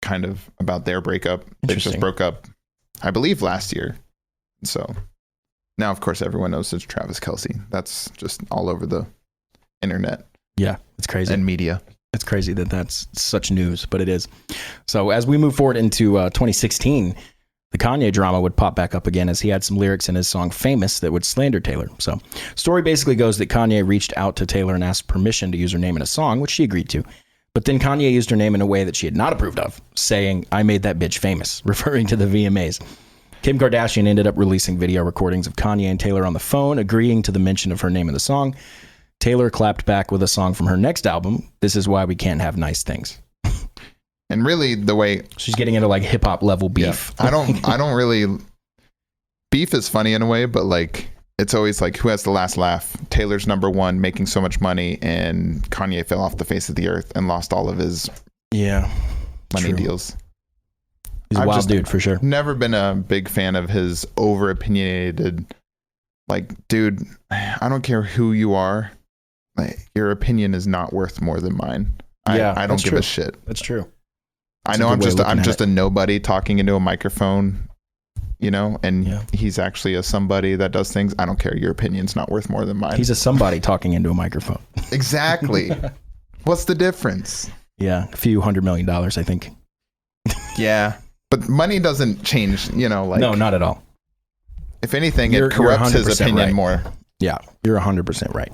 kind of about their breakup. They just broke up, I believe, last year. So now, of course, everyone knows it's Travis Kelce. That's just all over the internet. Yeah, it's crazy. And media. It's crazy that that's such news, but it is. So as we move forward into 2016, the Kanye drama would pop back up again as he had some lyrics in his song Famous that would slander Taylor. So story basically goes that Kanye reached out to Taylor and asked permission to use her name in a song, which she agreed to. But then Kanye used her name in a way that she had not approved of, saying, "I made that bitch famous," referring to the VMAs. Kim Kardashian ended up releasing video recordings of Kanye and Taylor on the phone, agreeing to the mention of her name in the song. Taylor clapped back with a song from her next album, This Is Why We Can't Have Nice Things. And really the way she's getting into like hip hop level beef. Yeah, I don't really, beef is funny in a way, but like, it's always like, who has the last laugh? Taylor's number one, making so much money, and Kanye fell off the face of the earth and lost all of his money deals. He's a wild dude for sure. Never been a big fan of his over opinionated, like, dude, I don't care who you are. Like, your opinion is not worth more than mine. I don't give a shit. That's true. I know I'm just a nobody talking into a microphone, you know, and he's actually a somebody that does things. I don't care. Your opinion's not worth more than mine. He's a somebody talking into a microphone. Exactly. What's the difference? Yeah, a few $100 million, I think. Yeah, but money doesn't change, you know, like... No, not at all. If anything, it corrupts his opinion more. Yeah, you're 100% right.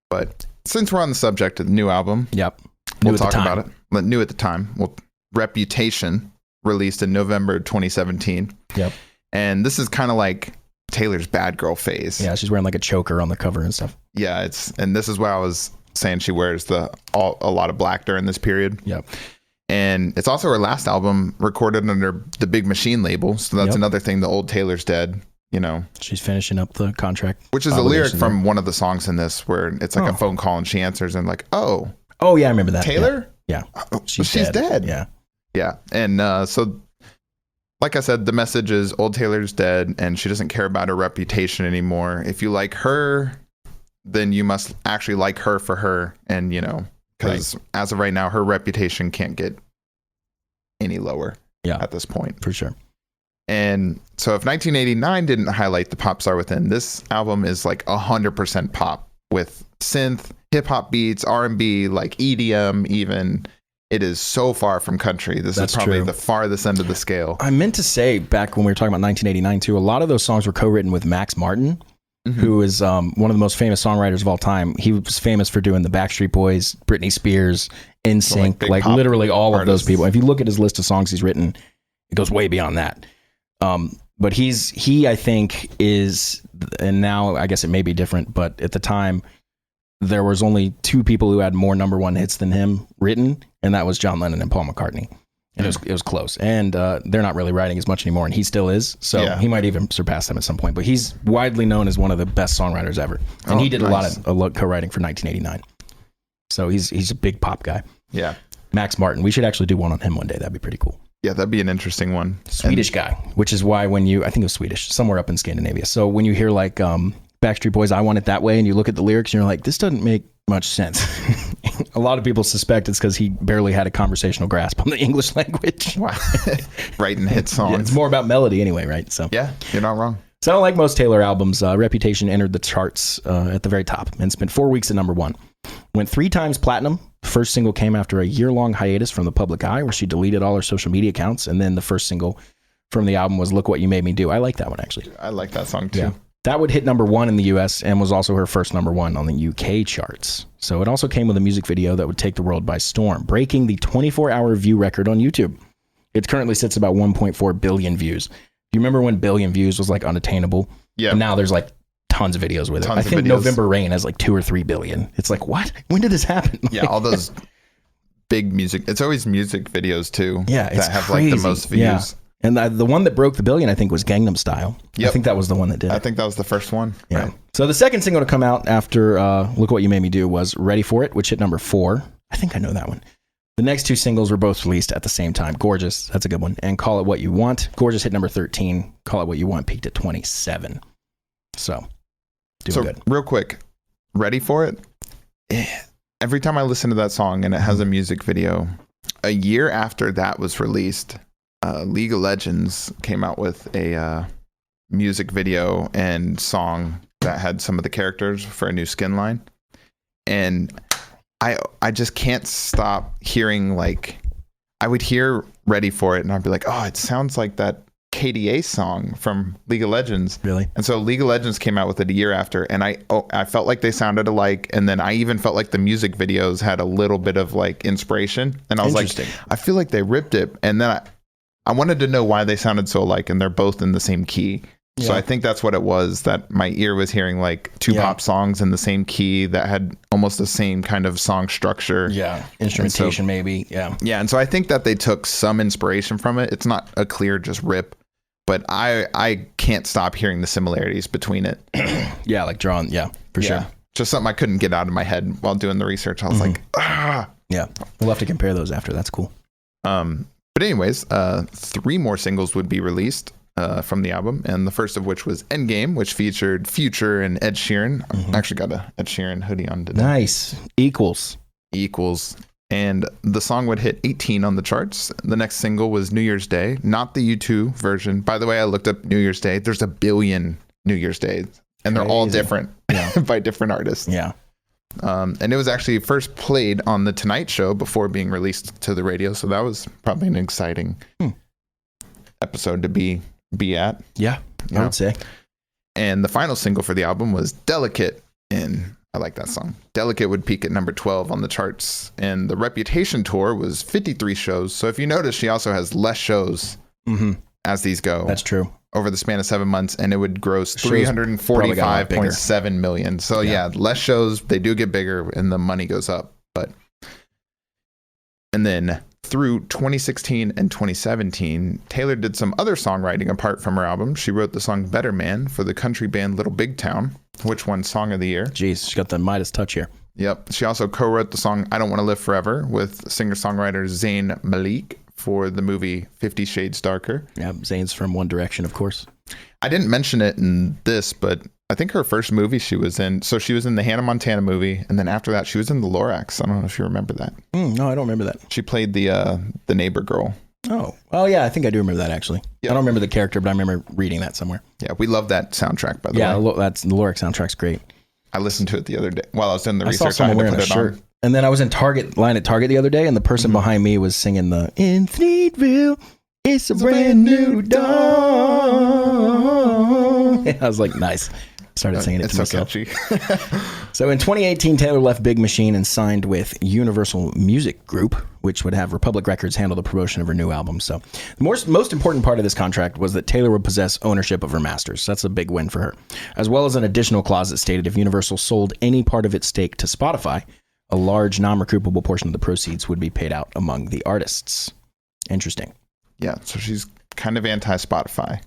But since we're on the subject of the new album... Yep. We'll talk about it. New at the time. Well, Reputation, released in November 2017. Yep. And this is kind of like Taylor's bad girl phase. Yeah, she's wearing like a choker on the cover and stuff. Yeah, and this is why I was saying she wears a lot of black during this period. Yep. And it's also her last album recorded under the Big Machine label. So that's another thing. The old Taylor's dead, you know. She's finishing up the contract. Which is a lyric from one of the songs in this where it's like a phone call and she answers and like, oh, yeah, I remember that. Taylor? Yeah. She's dead. Yeah. Yeah. And so, like I said, the message is old Taylor's dead and she doesn't care about her reputation anymore. If you like her, then you must actually like her for her. And, you know, because as of right now, her reputation can't get any lower at this point. For sure. And so if 1989 didn't highlight the pop star within, this album is like 100% pop with synth, hip hop beats, R&B, like EDM even. It is so far from country. This is probably the farthest end of the scale. I meant to say back when we were talking about 1989 too, a lot of those songs were co-written with Max Martin, who is one of the most famous songwriters of all time. He was famous for doing the Backstreet Boys, Britney Spears, NSYNC, like literally all of those people. If you look at his list of songs he's written, it goes way beyond that. But he I think is, and now I guess it may be different, but at the time there was only two people who had more number one hits than him written, and that was John Lennon and Paul McCartney. And it was close. And they're not really writing as much anymore, and he still is. So he might even surpass them at some point. But he's widely known as one of the best songwriters ever. And he did a lot of co-writing for 1989. So he's a big pop guy. Yeah. Max Martin. We should actually do one on him one day. That'd be pretty cool. Yeah, that'd be an interesting one. Swedish guy, which is why when I think it was Swedish, somewhere up in Scandinavia. So when you hear like Backstreet Boys, I Want It That Way, and you look at the lyrics and you're like, this doesn't make much sense. A lot of people suspect it's because he barely had a conversational grasp on the English language. Wow. Writing hit songs. Yeah, it's more about melody anyway, right? So yeah, you're not wrong. So like most Taylor albums, Reputation entered the charts at the very top and spent 4 weeks at number one. Went 3 times platinum. First single came after a year-long hiatus from the public eye where she deleted all her social media accounts. And then the first single from the album was Look What You Made Me Do. I like that one, actually. I like that song, too. Yeah. That would hit number one in the U.S. and was also her first number one on the U.K. charts. So it also came with a music video that would take the world by storm, breaking the 24-hour view record on YouTube. It currently sits about 1.4 billion views. Do you remember when billion views was like unattainable? Yeah. And now there's like tons of videos with it. I think November Rain has like 2 or 3 billion. It's like, what? When did this happen? Yeah, all those big music. It's always music videos too. Yeah, that have like the most views. Yeah. And the one that broke the billion, I think, was Gangnam Style. Yep. I think that was the one that did it. I think that was the first one. Yeah. Right. So the second single to come out after Look What You Made Me Do was Ready For It, which hit number 4. I think I know that one. The next 2 singles were both released at the same time. Gorgeous, that's a good one. And Call It What You Want. Gorgeous hit number 13. Call It What You Want peaked at 27. So, doing good. Real quick, Ready For It? Every time I listen to that song and it has a music video, a year after that was released, League of Legends came out with a music video and song that had some of the characters for a new skin line. And I just can't stop hearing, like, I would hear Ready For It and I'd be like, oh, it sounds like that KDA song from League of Legends. Really? And so League of Legends came out with it a year after, and I felt like they sounded alike, and then I even felt like the music videos had a little bit of like inspiration, and I was like, I feel like they ripped it, and then I wanted to know why they sounded so alike, and they're both in the same key. Yeah. So I think that's what it was, that my ear was hearing like 2 pop songs in the same key that had almost the same kind of song structure. Yeah, instrumentation maybe. Yeah. Yeah, and so I think that they took some inspiration from it. It's not a clear just rip, but I can't stop hearing the similarities between it. Yeah, like drawn. Yeah, for sure. Just something I couldn't get out of my head while doing the research. I was like, ah. Yeah, we'll have to compare those after. That's cool. But anyways, 3 more singles would be released from the album, and the first of which was Endgame, which featured Future and Ed Sheeran. I actually got a Ed Sheeran hoodie on today. Nice. Equals. And the song would hit 18 on the charts. The next single was New Year's Day, not the U2 version. By the way, I looked up New Year's Day. There's a billion New Year's Days, and they're all different by different artists. Yeah. And it was actually first played on The Tonight Show before being released to the radio. So that was probably an exciting episode to be at. Yeah, I would say. And the final single for the album was Delicate, and I like that song. Delicate would peak at number 12 on the charts, and the Reputation tour was 53 shows. So if you notice, she also has less shows as these go. That's true. Over the span of 7 months, and it would gross 345.7 million. So less shows, they do get bigger, and the money goes up. And then through 2016 and 2017, Taylor did some other songwriting apart from her album. She wrote the song Better Man for the country band Little Big Town, which won Song of the Year. Jeez, she got the Midas touch here. Yep. She also co-wrote the song I Don't Want to Live Forever with singer-songwriter Zayn Malik for the movie 50 Shades Darker. Yeah, Zayn's from One Direction, of course. I didn't mention it in this, but I think her first movie she was in, so she was in the Hannah Montana movie, and then after that she was in The Lorax. I don't know if you remember that. No, I don't remember that. She played the neighbor girl. Oh yeah, I think I do remember that actually. Yep. I don't remember the character, but I remember reading that somewhere. Yeah, we love that soundtrack, by the way. Yeah, that's the Lorax soundtrack's great. I listened to it the other day while I was doing the research. I saw someone wearing a shirt. And then I was in line at Target the other day, and the person behind me was singing the In Fleetville, it's a brand new dawn. I was like, nice. Started singing it to myself. So catchy. So in 2018, Taylor left Big Machine and signed with Universal Music Group, which would have Republic Records handle the promotion of her new album. So the most important part of this contract was that Taylor would possess ownership of her masters. That's a big win for her, as well as an additional clause that stated if Universal sold any part of its stake to Spotify, a large non-recoupable portion of the proceeds would be paid out among the artists. Interesting. Yeah, so she's kind of anti-Spotify.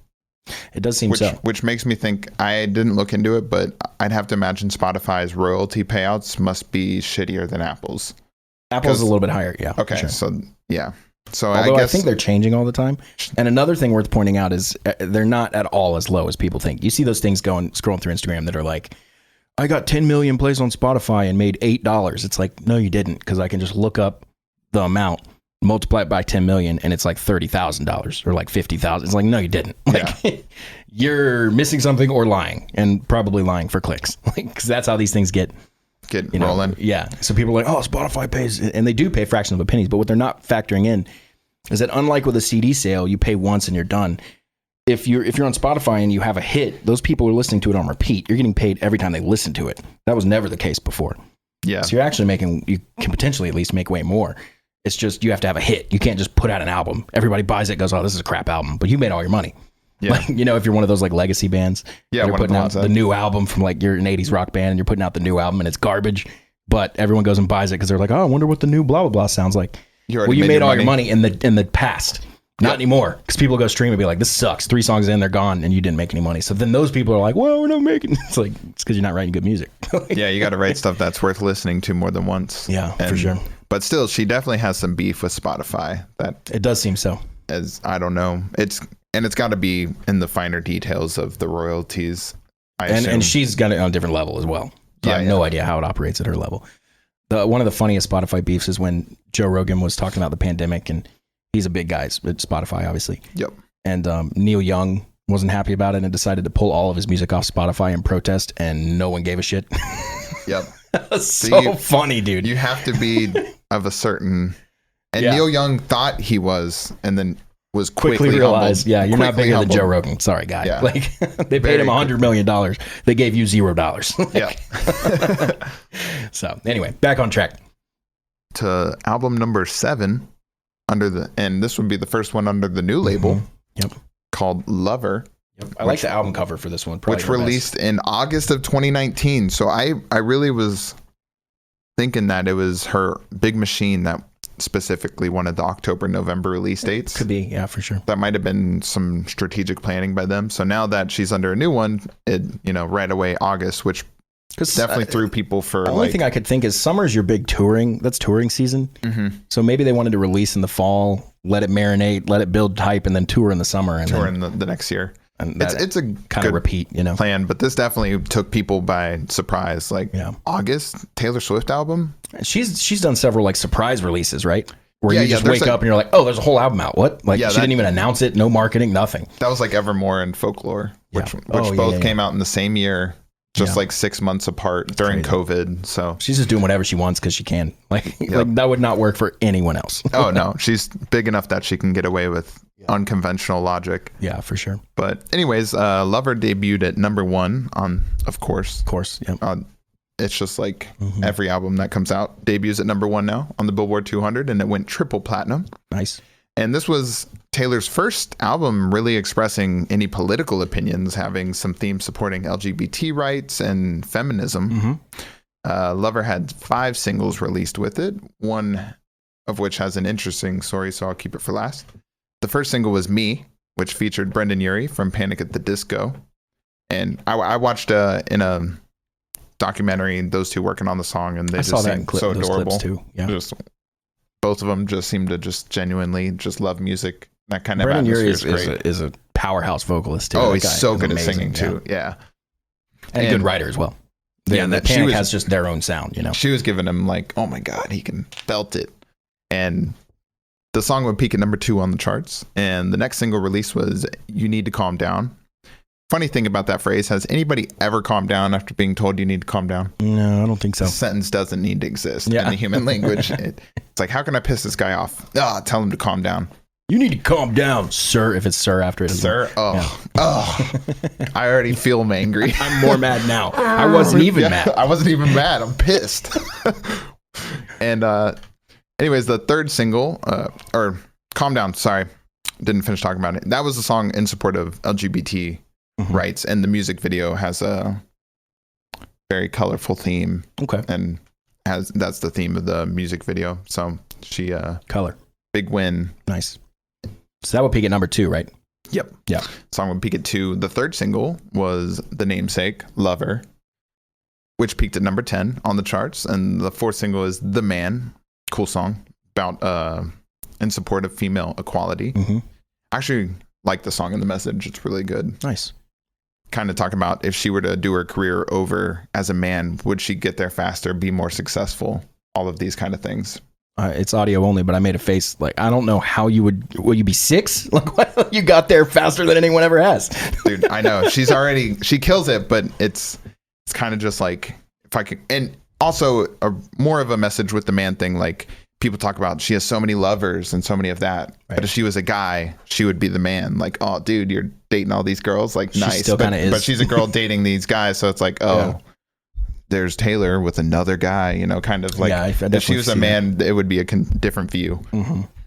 It does seem so. Which makes me think, I didn't look into it, but I'd have to imagine Spotify's royalty payouts must be shittier than Apple's. Apple's a little bit higher, yeah. Okay, sure. So yeah. So although I think they're changing all the time. And another thing worth pointing out is they're not at all as low as people think. You see those things scrolling through Instagram that are like, I got 10 million plays on Spotify and made $8. It's like, no, you didn't, because I can just look up the amount, multiply it by 10 million, and it's like $30,000 or like 50,000. It's like, no, you didn't. Like, you're missing something or lying, and probably lying for clicks, because that's how these things get rolling. Yeah. So people are like, oh, Spotify pays, and they do pay a fraction of a penny, but what they're not factoring in is that unlike with a CD sale, you pay once and you're done. If you're on Spotify and you have a hit, those people are listening to it on repeat. You're getting paid every time they listen to it. That was never the case before. Yeah. So you're actually you can potentially at least make way more. It's just you have to have a hit. You can't just put out an album. Everybody buys it, goes, oh, this is a crap album. But you made all your money. Yeah. Like, if you're one of those like legacy bands, you're putting out the new album from like you're an 80s rock band and you're putting out the new album and it's garbage, but everyone goes and buys it because they're like, oh, I wonder what the new blah, blah, blah sounds like. You made all your money in the past. Not anymore, because people go stream and be like, this sucks. 3 songs in, they're gone, and you didn't make any money. So then those people are like, well, we're not making it. It's like, it's because you're not writing good music. Yeah, you got to write stuff that's worth listening to more than once. Yeah, for sure. But still, she definitely has some beef with Spotify. It does seem so. As I don't know. It's got to be in the finer details of the royalties. And she's got it on a different level as well. So I have no idea how it operates at her level. One of the funniest Spotify beefs is when Joe Rogan was talking about the pandemic, and he's a big guy at Spotify, obviously. Yep. And Neil Young wasn't happy about it and decided to pull all of his music off Spotify in protest, and no one gave a shit. Yep. So funny, dude. You have to be of a certain... And Neil Young thought he was, and then was quickly realized, humbled. You're not bigger than Joe Rogan. Sorry, guy. Yeah. Like, they paid him $100 million. They gave you $0. Yeah. So, anyway, back on track. To album number 7, and this would be the first one under the new label. Yep. Called Lover. Yep. I like the album cover for this one. Which released in August of 2019. So I really was thinking that it was her Big Machine that specifically wanted the October-November release dates. Could be, yeah, for sure. That might have been some strategic planning by them. So now that she's under a new one, right away August, which definitely threw people for. The only thing I could think is summer's your big touring season. Mm-hmm. So maybe they wanted to release in the fall, let it marinate, let it build hype, and then tour in the summer. And tour in the next year. And it's a kind of repeat, plan, but this definitely took people by surprise. Like August, Taylor Swift album. She's done several like surprise releases, right? Where you just wake up and you're like, oh, there's a whole album out. What? Like she didn't even announce it, no marketing, nothing. That was like Evermore and Folklore, which both came out in the same year. Just like 6 months apart during COVID. So she's just doing whatever she wants because she can. Like that would not work for anyone else. Oh no, she's big enough that she can get away with unconventional logic. Yeah, for sure. But anyways, Lover debuted at number 1 on, of course. Yeah. It's just like every album that comes out debuts at number 1 now on the Billboard 200, and it went triple platinum. Nice. And this was Taylor's first album really expressing any political opinions, having some themes supporting LGBT rights and feminism. Lover had 5 singles released with it, one of which has an interesting story, so I'll keep it for last. The first single was Me, which featured Brendan Urie from Panic at the Disco. And I watched in a documentary those two working on the song, and they just seemed so adorable too. Yeah. Just both of them just seem to just genuinely just love music. That kind of Brendan atmosphere Urie is a powerhouse vocalist too. Oh, he's so good at singing too. Yeah. And a good writer as well. Panic has just their own sound, She was giving him like, oh my God, he can belt it. And the song would peak at number 2 on the charts. And the next single release was You Need to Calm Down. Funny thing about that phrase, has anybody ever calmed down after being told you need to calm down? No, I don't think so. The sentence doesn't need to exist in the human language. It's like, how can I piss this guy off? Tell him to calm down. You need to calm down, sir, if it's sir after it. Sir? I already feel angry. I'm more mad now. I wasn't even mad. I wasn't even mad. I'm pissed. And anyways, the third single, or Calm Down, sorry, didn't finish talking about it. That was a song in support of LGBT rights, and the music video has a very colorful theme. Okay. And that's the theme of the music video. So she color. Big win. Nice. So that would peak at number 2, right? Yep. Yeah. Song would peak at 2. The third single was The Namesake, Lover, which peaked at number 10 on the charts. And the fourth single is The Man. Cool song about in support of female equality. I actually like the song and the message. It's really good. Nice. Kind of talking about if she were to do her career over as a man, would she get there faster, be more successful? All of these kind of things. It's audio only, but I made a face like, I don't know how you will you be 6? Like, you got there faster than anyone ever has. Dude, I know. She kills it, but it's kind of just like, if I could, and also more of a message with the man thing. Like, people talk about she has so many lovers and so many of that. Right. But if she was a guy, she would be the man. Like, oh, dude, you're dating all these girls. Like, nice. Still kind of is. But she's a girl dating these guys. So it's like, there's Taylor with another guy, kind of like, if she was a man, it would be a different view.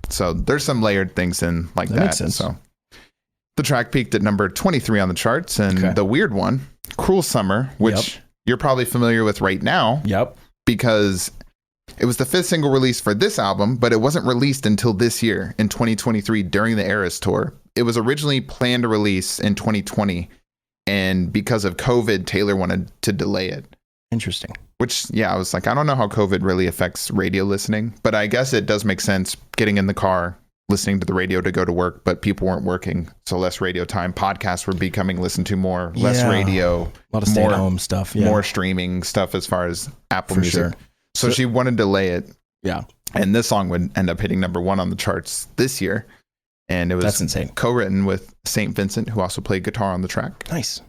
So there's some layered things in like that. Makes sense. So the track peaked at number 23 on the charts, and the weird one, Cruel Summer, which you're probably familiar with right now. Yep. Because it was the 5th single release for this album, but it wasn't released until this year in 2023 during the Eras tour. It was originally planned to release in 2020, and because of COVID, Taylor wanted to delay it. Interesting. Which, I was like, I don't know how COVID really affects radio listening, but I guess it does make sense getting in the car, listening to the radio to go to work, but people weren't working, so less radio time. Podcasts were becoming listened to more, less radio. A lot of stay-at-home stuff. More streaming stuff as far as Apple Music. Sure. So she wanted to delay it. Yeah. And this song would end up hitting number 1 on the charts this year. And it was That's insane. Co-written with St. Vincent, who also played guitar on the track. Nice.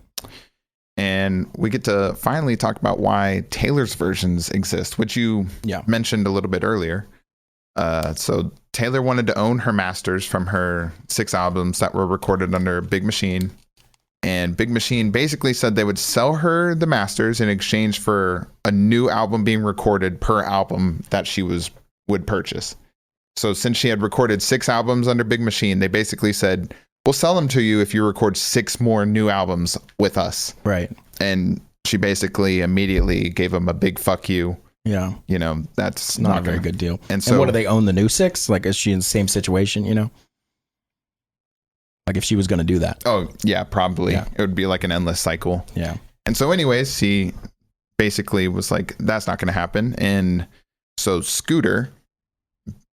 And we get to finally talk about why Taylor's versions exist, which you mentioned a little bit earlier. So Taylor wanted to own her masters from her 6 albums that were recorded under Big Machine. And Big Machine basically said they would sell her the masters in exchange for a new album being recorded per album that she would purchase. So since she had recorded 6 albums under Big Machine, they basically said, we'll sell them to you if you record 6 more new albums with us. Right. And she basically immediately gave them a big fuck you. Yeah. That's not a very good deal. And so, what, do they own the new 6? Like, is she in the same situation, Like, if she was going to do that. Oh, yeah, probably. Yeah. It would be like an endless cycle. Yeah. And so anyways, he basically was like, that's not going to happen. And so Scooter,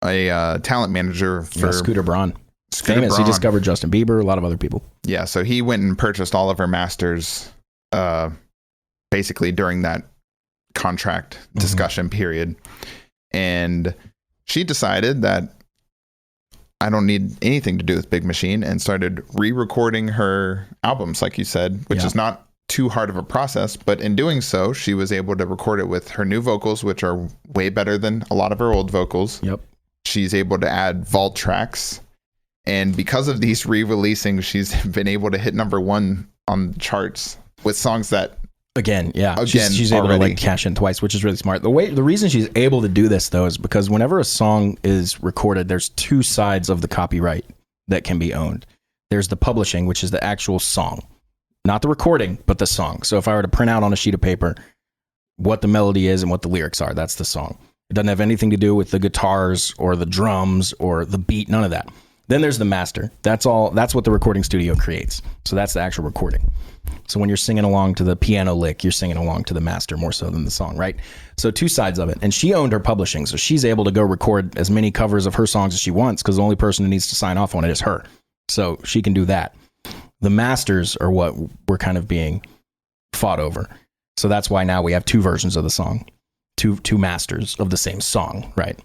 a talent manager for... Scooter Braun. famous. He discovered Justin Bieber, a lot of other people. Yeah, so he went and purchased all of her masters basically during that contract discussion period. And she decided that I don't need anything to do with Big Machine, and started re-recording her albums, like you said, which is not too hard of a process. But in doing so, she was able to record it with her new vocals, which are way better than a lot of her old vocals. Yep. She's able to add vault tracks. And because of these re-releasing, she's been able to hit #1 on charts with songs that she's able to like cash in twice, which is really smart. The reason she's able to do this though is because whenever a song is recorded, there's two sides of the copyright that can be owned. There's the publishing, which is the actual song, not the recording, but the song. So if I were to print out on a sheet of paper what the melody is and what the lyrics are, that's the song. It doesn't have anything to do with the guitars or the drums or the beat, none of that. Then there's the master. That's what the recording studio creates. So that's the actual recording. So when you're singing along to the piano lick, you're singing along to the master more so than the song, right? So two sides of it. And she owned her publishing, so she's able to go record as many covers of her songs as she wants, because the only person who needs to sign off on it is her. So she can do that. The masters are what we're kind of being fought over. So that's why now we have two versions of the song, two masters of the same song, right?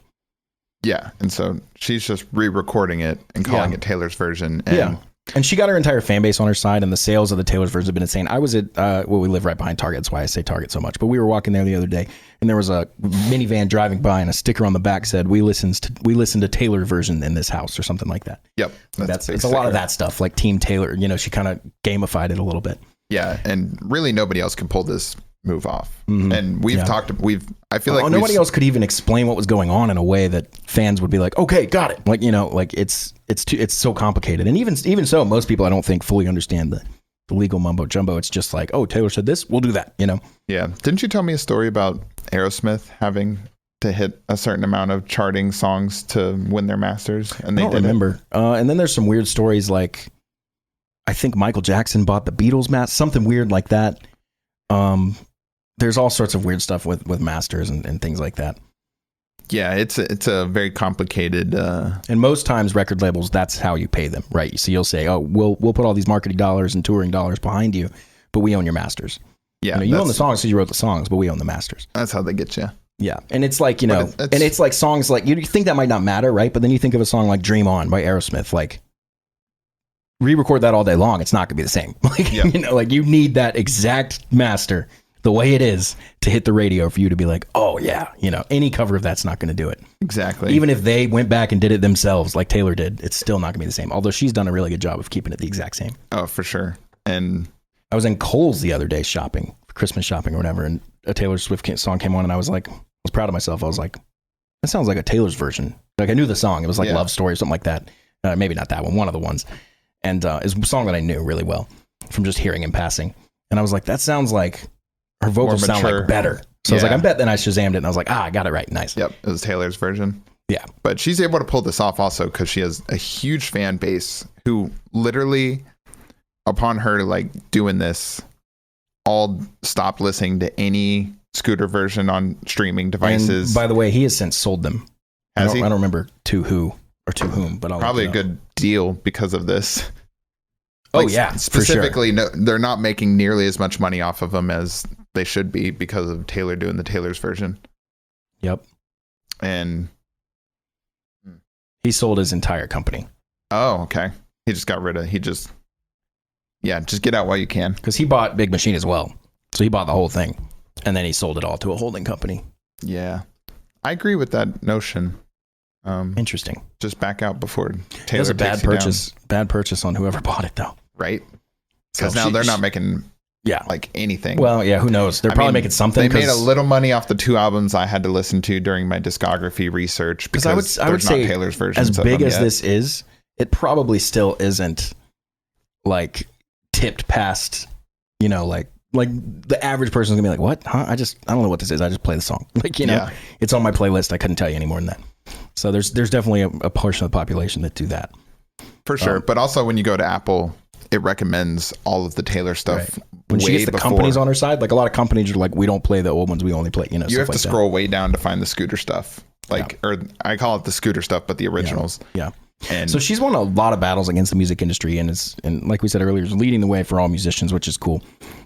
Yeah, and so she's just re-recording it and calling it Taylor's version. And and she got her entire fan base on her side, and the sales of the Taylor's version have been insane. I was at, we live right behind Target, that's why I say Target so much, but we were walking there the other day, and there was a minivan driving by, and a sticker on the back said, we listen to Taylor version in this house, or something like that. Yep. It's a lot of that stuff, like Team Taylor, she kind of gamified it a little bit. Yeah, and really nobody else can pull this move off. And I feel like nobody else could even explain what was going on in a way that fans would be like, okay, got it. Like, it's so complicated. And even so, most people I don't think fully understand the legal mumbo jumbo. It's just like, oh, Taylor said this, we'll do that, Yeah. Didn't you tell me a story about Aerosmith having to hit a certain amount of charting songs to win their masters? And they didn't remember. And then there's some weird stories, like I think Michael Jackson bought the Beatles master, something weird like that. There's all sorts of weird stuff with masters and things like that. Yeah, it's a very complicated. And most times, record labels, that's how you pay them, right? So you'll say, "Oh, we'll put all these marketing dollars and touring dollars behind you, but we own your masters." Yeah, you own the songs because you wrote the songs, but we own the masters. That's how they get you. Yeah, and it's like and it's like songs like you think that might not matter, right? But then you think of a song like "Dream On" by Aerosmith, like re-record that all day long, it's not gonna be the same. Like like you need that exact master the way it is to hit the radio for you to be like, oh yeah, any cover of that's not going to do it. Exactly. Even if they went back and did it themselves like Taylor did, it's still not going to be the same. Although she's done a really good job of keeping it the exact same. Oh, for sure. And I was in Kohl's the other day shopping, Christmas shopping or whatever, and a Taylor Swift song came on, and I was proud of myself. I was like, that sounds like a Taylor's version. Like I knew the song. It was like Love Story or something like that. Maybe not that one of the ones. And it's a song that I knew really well from just hearing in passing. And I was like, that sounds like her vocals sound like better. So I was like, I bet. Then I Shazammed it, and I was like, I got it right. Nice. Yep, it was Taylor's version. Yeah. But she's able to pull this off also because she has a huge fan base who literally, upon her like doing this, all stopped listening to any Scooter version on streaming devices. And by the way, he has since sold them. Has he? I don't remember to who or to whom, but I'll probably a good deal because of this. Oh yeah, specifically, for sure. No, they're not making nearly as much money off of them as they should be because of Taylor doing the Taylor's version. Yep. And he sold his entire company. Oh, okay. He just got rid of. Just get out while you can. Because he bought Big Machine as well, so he bought the whole thing, and then he sold it all to a holding company. Yeah, I agree with that notion. Interesting. Just back out before Taylor takes a bad purchase. Bad purchase on whoever bought it, though. Right? Because now they're not making like anything. Well, yeah, who knows? They're probably making something. They made a little money off the 2 albums I had to listen to during my discography research because I would say Taylor's version. As big as this is, it probably still isn't like tipped past, like the average person's gonna be like, what? Huh? I don't know what this is. I just play the song. It's on my playlist. I couldn't tell you any more than that. So there's definitely a portion of the population that do that. For sure. But also when you go to Apple, it recommends all of the Taylor stuff. Right. When she gets the companies on her side, like a lot of companies are like, we don't play the old ones. We only play, you have to scroll way down to find the Scooter stuff. Or I call it the Scooter stuff, but the originals. Yeah. And so she's won a lot of battles against the music industry and like we said earlier, is leading the way for all musicians, which is cool.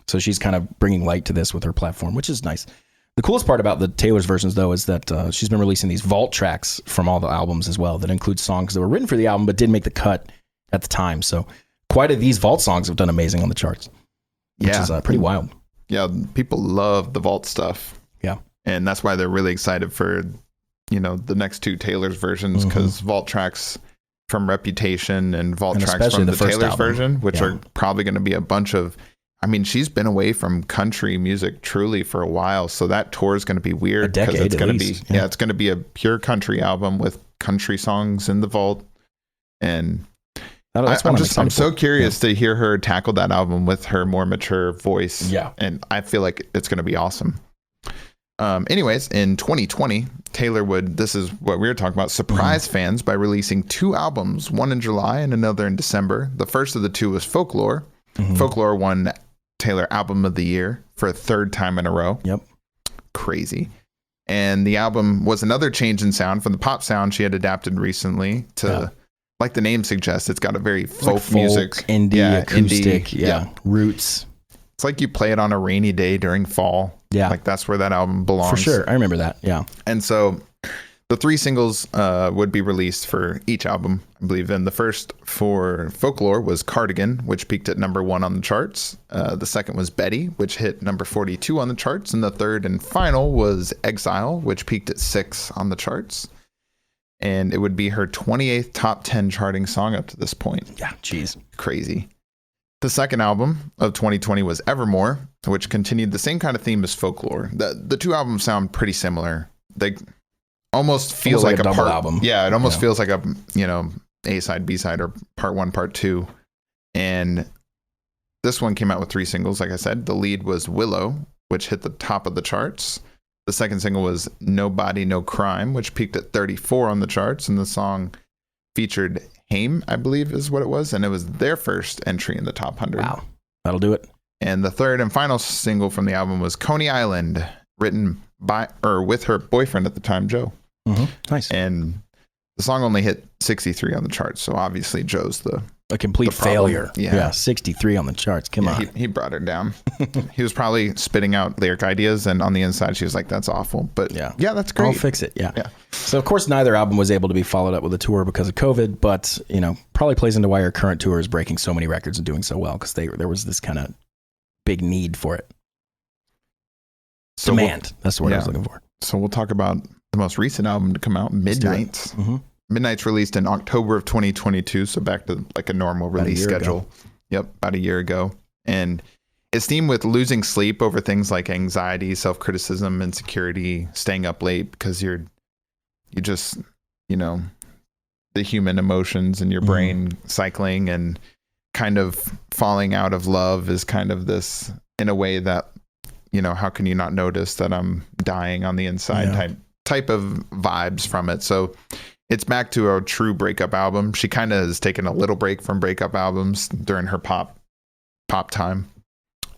So she's kind of bringing light to this with her platform, which is nice. The coolest part about the Taylor's versions, though, is that she's been releasing these vault tracks from all the albums as well that include songs that were written for the album but didn't make the cut at the time. So quite a these vault songs have done amazing on the charts, which is pretty wild. Yeah, people love the vault stuff. Yeah. And that's why they're really excited for, the next two Taylor's versions, because vault tracks from Reputation and vault tracks from the Taylor's album. version, which are probably going to be a bunch of, she's been away from country music truly for a while. So that tour is going to be weird because it's going to be, it's going to be a pure country album with country songs in the vault. And I'm so curious to hear her tackle that album with her more mature voice. Yeah. And I feel like it's going to be awesome. Anyways, in 2020, Taylor this is what we were talking about, surprise fans by releasing two albums, one in July and another in December. The first of the two was Folklore. Folklore won Taylor Album of the Year for a third time in a row. Yep. Crazy. And the album was another change in sound from the pop sound she had adapted recently to, like the name suggests, it's got a very folk music. Indie, acoustic, roots. It's like you play it on a rainy day during fall. Yeah. Like that's where that album belongs. For sure. I remember that. Yeah. And so the three singles would be released for each album, I believe. And the first for Folklore was Cardigan, which peaked at number 1 on the charts. The second was Betty, which hit number 42 on the charts. And the third and final was Exile, which peaked at 6 on the charts. And it would be her 28th top 10 charting song up to this point. Yeah, geez. Crazy. The second album of 2020 was Evermore, which continued the same kind of theme as Folklore. The two albums sound pretty similar. They almost feel like a double album. Yeah, it almost feels like a, A-side, B-side, or part 1, part 2. And this one came out with 3 singles, like I said. The lead was Willow, which hit the top of the charts. The second single was Nobody, No Crime, which peaked at 34 on the charts. And the song featured Haim, I believe is what it was. And it was their first entry in the top 100. Wow. That'll do it. And the third and final single from the album was Coney Island, written by or with her boyfriend at the time, Joe. Nice. And the song only hit 63 on the charts. So obviously Joe's a complete failure. Yeah. 63 on the charts. Come on. He brought her down. He was probably spitting out lyric ideas, and on the inside she was like, that's awful. But yeah, that's great. I'll fix it. Yeah. So of course neither album was able to be followed up with a tour because of COVID, but probably plays into why her current tour is breaking so many records and doing so well, because there was this kind of big need for it. So demand. That's the word I was looking for. So we'll talk about the most recent album to come out, Midnight. Midnight's released in October of 2022, so back to like a normal release schedule. Yep, about a year ago. And it's themed with losing sleep over things like anxiety, self-criticism, insecurity, staying up late because you just, the human emotions in your brain cycling, and kind of falling out of love is kind of this, in a way that, how can you not notice that I'm dying on the inside type of vibes from it. So it's back to a true breakup album. She kind of has taken a little break from breakup albums during her pop time.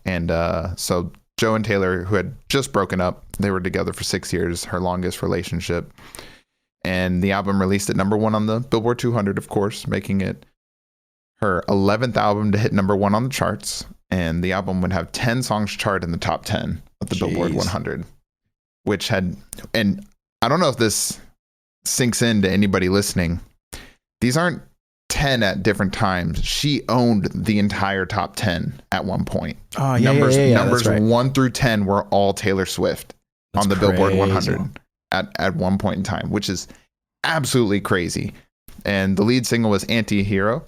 And so Joe and Taylor, who had just broken up, they were together for 6 years, her longest relationship. And the album released at number 1 on the Billboard 200, of course, making it her 11th album to hit number 1 on the charts. And the album would have 10 songs chart in the top 10 of the Billboard 100, which had, and I don't know if this sinks into anybody listening, these aren't 10 at different times. She owned the entire top 10 at one point. Numbers 1 through 10 were all Taylor Swift on the Billboard 100 at one point in time, which is absolutely crazy. And the lead single was Anti-Hero,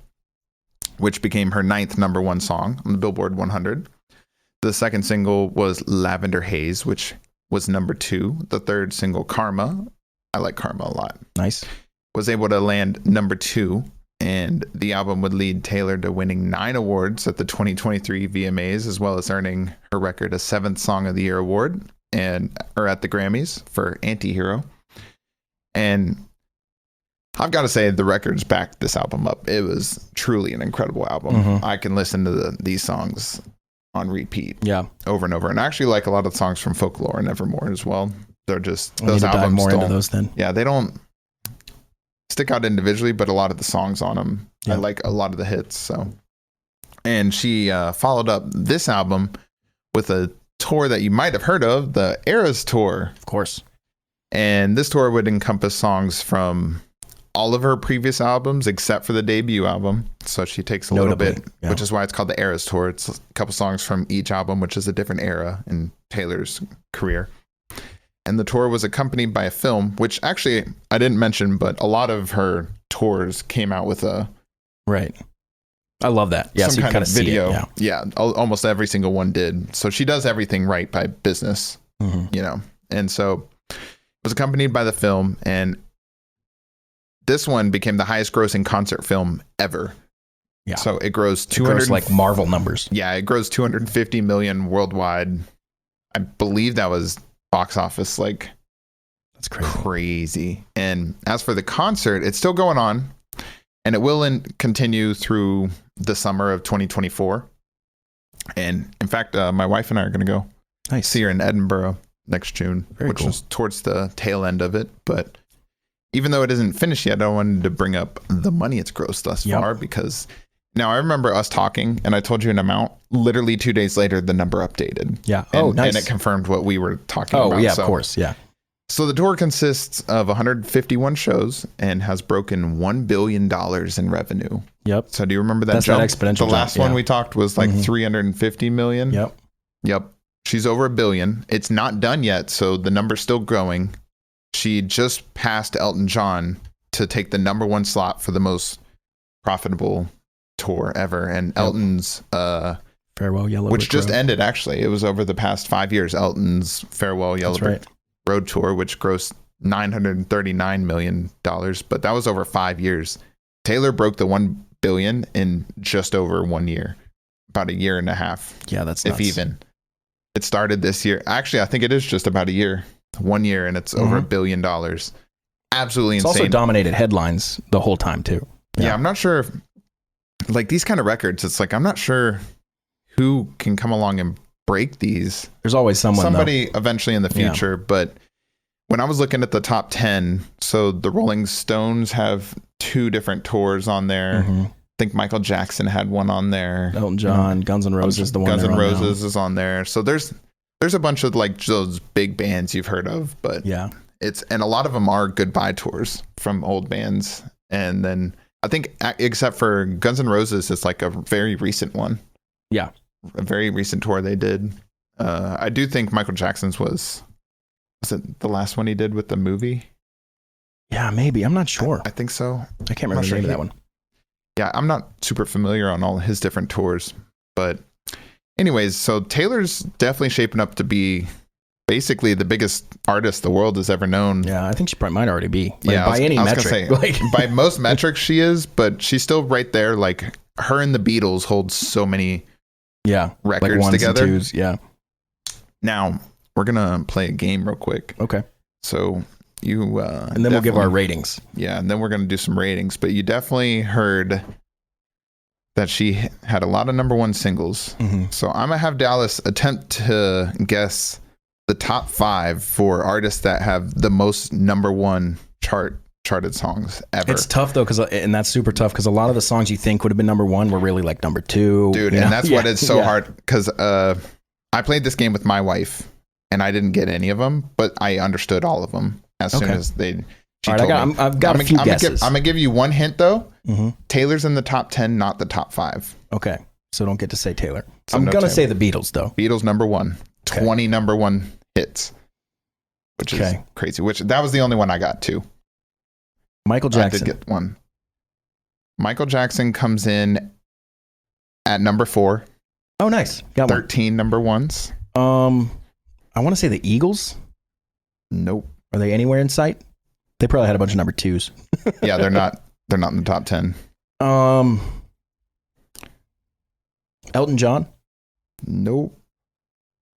which became her 9th number 1 song on the Billboard 100. The second single was Lavender Haze, which was number 2. The third single, Karma, I like Karma a lot. Nice. Was able to land number 2, and the album would lead Taylor to winning 9 awards at the 2023 VMAs, as well as earning her record a 7th Song of the Year award or at the Grammys for Anti-Hero. And I've got to say, the records backed this album up. It was truly an incredible album. I can listen to these songs on repeat over and over. And I actually like a lot of the songs from Folklore and Evermore as well. They're just, those albums more into those then. Yeah, they don't stick out individually, but a lot of the songs on them, I like a lot of the hits. So, and she followed up this album with a tour that you might have heard of, the Eras Tour. Of course. And this tour would encompass songs from all of her previous albums except for the debut album. So she takes a little bit, which is why it's called the Eras Tour. It's a couple songs from each album, which is a different era in Taylor's career. And the tour was accompanied by a film, which actually I didn't mention, but a lot of her tours came out with a... Right. I love that. Yeah, some so kind of video. It, yeah, almost every single one did. So she does everything right by business, you know. And so it was accompanied by the film, and this one became the highest grossing concert film ever. Yeah. So it grows 200 like Marvel numbers. Yeah, it grows 250 million worldwide. I believe that was box office, like that's crazy. And as for the concert, it's still going on, and it will continue through the summer of 2024. And in fact, my wife and I are going to go see her in Edinburgh next June, which is towards the tail end of it. But even though it isn't finished yet, I wanted to bring up the money it's grossed thus far, because now I remember us talking and I told you an amount. Literally 2 days later, the number updated. Yeah. Nice. And it confirmed what we were talking about. Oh, yeah, of course. Yeah. So the tour consists of 151 shows and has broken $1 billion in revenue. Yep. So do you remember that That's jump? That exponential the last one we talked was like 350 million. Yep. She's over $1 billion. It's not done yet, so the number's still growing. She just passed Elton John to take the #1 slot for the most profitable tour ever. And Elton's Farewell Yellow which Brick just Road. ended, actually. It was over the past 5 years. Elton's Farewell Yellow Brick Road tour, which grossed $939 million, but that was over 5 years. Taylor broke the $1 billion in just over 1 year, about a year and a half. Yeah, that's nuts. If even. It started this year. Actually, I think it is just about a year. 1 year, and it's over $1 billion. Absolutely insane. It's also dominated headlines the whole time too. Yeah, I'm not sure if, like, these kind of records, it's like I'm not sure who can come along and break these. There's always somebody eventually in the future. But when I was looking at the top 10, so the Rolling Stones have 2 different tours on there. I think Michael Jackson had one on there. Elton John, Guns N' Roses, the one Guns N' Roses is on there. So there's a bunch of like those big bands you've heard of, but and a lot of them are goodbye tours from old bands. And then I think except for Guns N' Roses, it's like a very recent one. Yeah. A very recent tour they did. I do think Michael Jackson's was it the last one he did with the movie? Yeah, maybe. I'm not sure. I think so. I can't remember the name of that one. Yeah, I'm not super familiar on all his different tours. But anyways, so Taylor's definitely shaping up to be basically the biggest artist the world has ever known. Yeah, I think she probably might already be. Like, by any metric. By most metrics she is, but she's still right there. Like her and the Beatles hold so many records like ones together. And twos, yeah. Now we're gonna play a game real quick. Okay. So you and then we'll give our ratings. Yeah, and then we're gonna do some ratings. But you definitely heard that she had a lot of #1 singles. So I'm gonna have Dallas attempt to guess the top 5 for artists that have the most #1 charted songs ever. It's tough though, and that's super tough because a lot of the songs you think would have been #1 were really like #2. Dude, and that's what it's so hard, because I played this game with my wife and I didn't get any of them, but I understood all of them as soon as she told me. I've got a few guesses. I'm gonna give you one hint though. Taylor's in the top 10, not the top 5. Okay, so don't get to say Taylor. I'm gonna say the Beatles though. Beatles #1, 20 #1 hits, which is crazy. Which that was the only one I got too. Michael Jackson. I did get one. Michael Jackson comes in at #4. Oh, nice. Got 13 #1s. I want to say the Eagles. Nope. Are they anywhere in sight? They probably had a bunch of #2s. Yeah, they're not. They're not in the top 10. Elton John. Nope.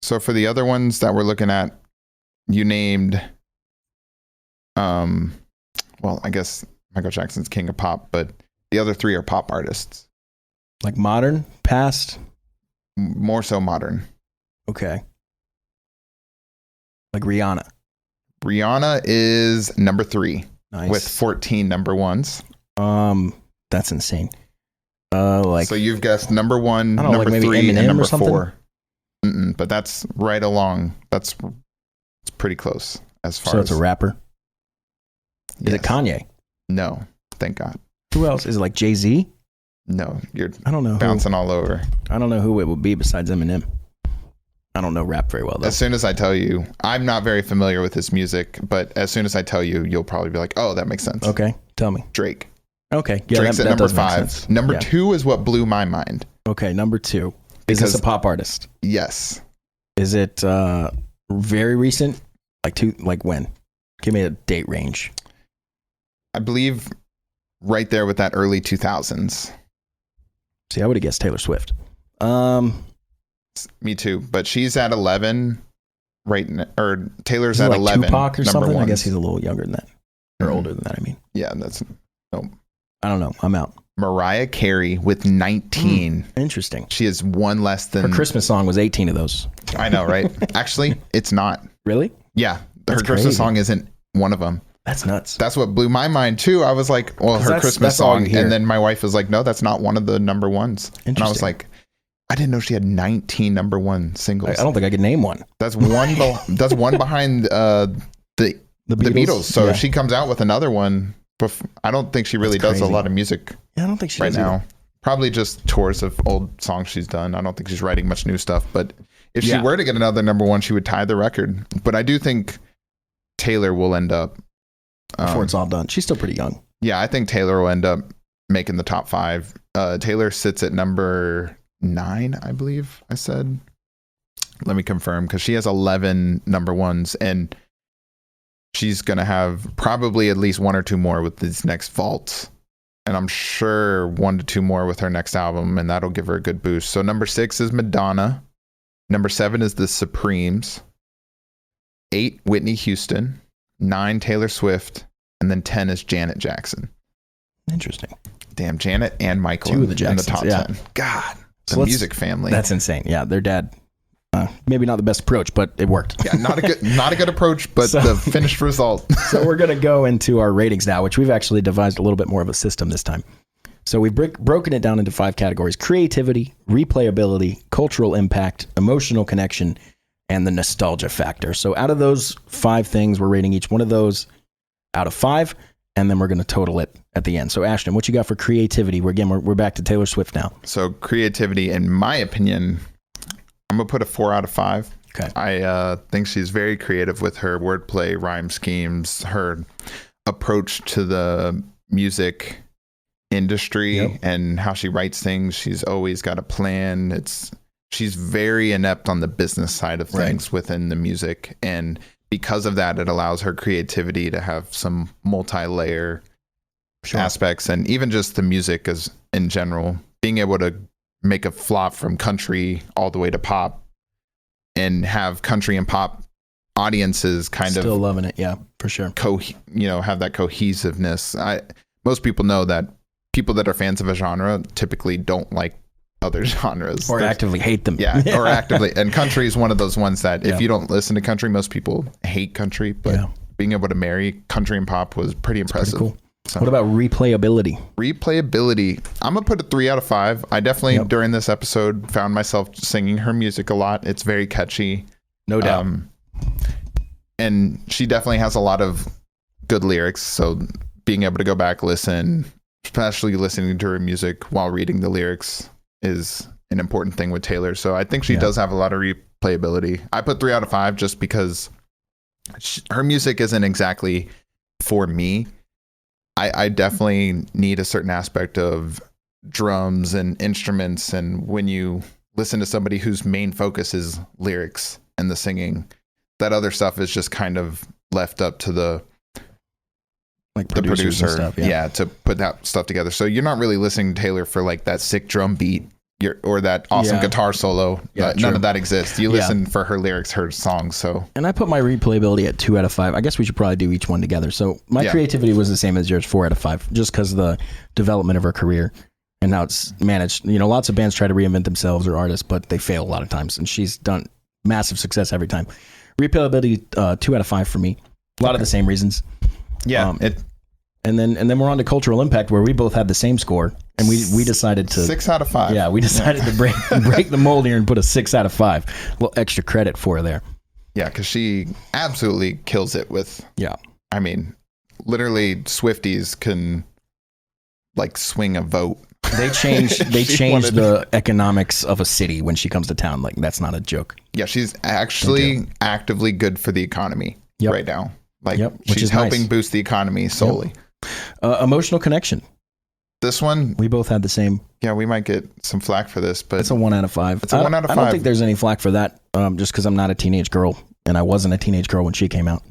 So for the other ones that we're looking at, you named, well, I guess Michael Jackson's king of pop, but the other 3 are pop artists. Like modern, past? More so modern. Okay. Like Rihanna. Rihanna is #3. Nice. with 14 number ones. That's insane. So you've guessed number one, I don't know, number like maybe 3, Eminem and number or something? 4. But that's right along. It's pretty close as far So as. it's a rapper. Is Yes. it Kanye? No, thank God. Who else? Is it like Jay-Z? No, you're I don't know. bouncing all over. I don't know who it would be besides Eminem. I don't know rap very well, though. As soon as I tell you, I'm not very familiar with his music, but as soon as I tell you, you'll probably be like, oh, that makes sense. Okay, tell me. Drake. Okay. Yeah, Drake's that at number does make 5. sense. Number Yeah. 2 is what blew my mind. Okay, number 2. Is this Because- a pop artist? Yes. Is it very recent? Like when? Give me a date range. I believe right there with that early 2000s. See, I would have guessed Taylor Swift. Me too. But she's at 11 or Taylor's Is it at like 11. Tupac or number something? I ones. guess he's a little younger than that. Or Mhm. older than that, I mean. Yeah, that's I don't know. I'm out. Mariah Carey with 19. Interesting. She has one less Her than Christmas song was 18 of those. I know, right? Actually, it's not. Really? Yeah, That's her Christmas crazy. song isn't one of them. That's nuts. That's what blew my mind too. I was like, well, 'Cause her that's- Christmas that's all song, you hear. and then my wife was like, no, that's not one of the number ones. And I was Interesting. like, I didn't know she had 19 number one singles. I don't think I could name one. That's one. That's one behind the Beatles. So Yeah. if she comes out with another one, I don't think she really That's does a crazy. lot of music Yeah, I don't think she right does now. either. Probably just tours of old songs she's done. I don't think she's writing much new stuff. But if she Yeah. were to get another number one, she would tie the record. But I do think Taylor will end up Before it's all done. She's still pretty young. Yeah, I think Taylor will end up making the top 5. Taylor sits at number 9, I believe I said. Let me confirm, because she has 11 number ones, and she's going to have probably at least 1 or 2 more with these next vaults. And I'm sure 1 to 2 more with her next album, and that'll give her a good boost. So number 6 is Madonna. Number 7 is the Supremes. 8, Whitney Houston. 9, Taylor Swift. And then 10 is Janet Jackson. Interesting. Damn, Janet and Michael 2 of the in the Jacksons, top yeah. 10. God, the So let's- music family. That's insane. Yeah, their dad. Maybe not the best approach, but it worked. Yeah, not a good approach, but So- the finished result. So we're going to go into our ratings now, which we've actually devised a little bit more of a system this time. So we've broken it down into 5 categories: creativity, replayability, cultural impact, emotional connection, and the nostalgia factor. So out of those 5 things, we're rating each one of those out of 5, and then we're going to total it at the end. So Ashton, what you got for creativity? We're back to Taylor Swift now. So creativity, in my opinion, I'm gonna put a 4 out of 5. Okay. I think she's very creative with her wordplay, rhyme schemes, her approach to the music industry, Yep. and how she writes things. She's always got a plan. She's very inept on the business side of things within the music, and because of that, it allows her creativity to have some multi-layer aspects, and even just the music as in general, being able to make a flop from country all the way to pop and have country and pop audiences kind Still of loving it. Yeah, for sure. have that cohesiveness. Most people know that people that are fans of a genre typically don't like other genres Or actively hate them. yeah, or actively. And country is one of those ones that if Yeah. you don't listen to country, most people hate country, but Yeah. being able to marry country and pop was pretty impressive. Pretty cool. So, What about replayability? replayability? I'm gonna put a 3 out of 5. I definitely during this episode found myself singing her music a lot. It's very catchy. No doubt. And she definitely has a lot of good lyrics. So being able to go back, listen, especially listening to her music while reading the lyrics, is an important thing with Taylor. So I think she does have a lot of replayability. I put 3 out of 5 just because her music isn't exactly for me. I definitely need a certain aspect of drums and instruments. And when you listen to somebody whose main focus is lyrics and the singing, that other stuff is just kind of left up to the Producers producer. and stuff, yeah, to put that stuff together. So you're not really listening to Taylor for like that sick drum beat or that awesome Yeah. guitar solo. Yeah, None true. of that exists. You Yeah. listen for her lyrics, her songs. So And I put my replayability at 2 out of 5. I guess we should probably do each one together. So my creativity was the same as yours, 4 out of 5, just because of the development of her career and how it's managed. You know, lots of bands try to reinvent themselves or artists, but they fail a lot of times. And she's done massive success every time. Replayability, 2 out of 5 for me. A lot of the same reasons. yeah, And then we're on to cultural impact, where we both had the same score, and we decided to 6 out of 5. Yeah, we decided to break the mold here and put a 6 out of 5. A little extra credit for her there. Yeah, because she absolutely kills it with. Yeah, I mean, literally, Swifties can like swing a vote. They change the economics of a city when she comes to town. Like, that's not a joke. Yeah, she's actually actively good for the economy right now. Like, she's helping boost the economy solely. Emotional connection. This one, we both had the same. Yeah, we might get some flack for this, but it's a 1 out of 5. It's a 1 out of 5. I don't think there's any flack for that, just because I'm not a teenage girl, and I wasn't a teenage girl when she came out,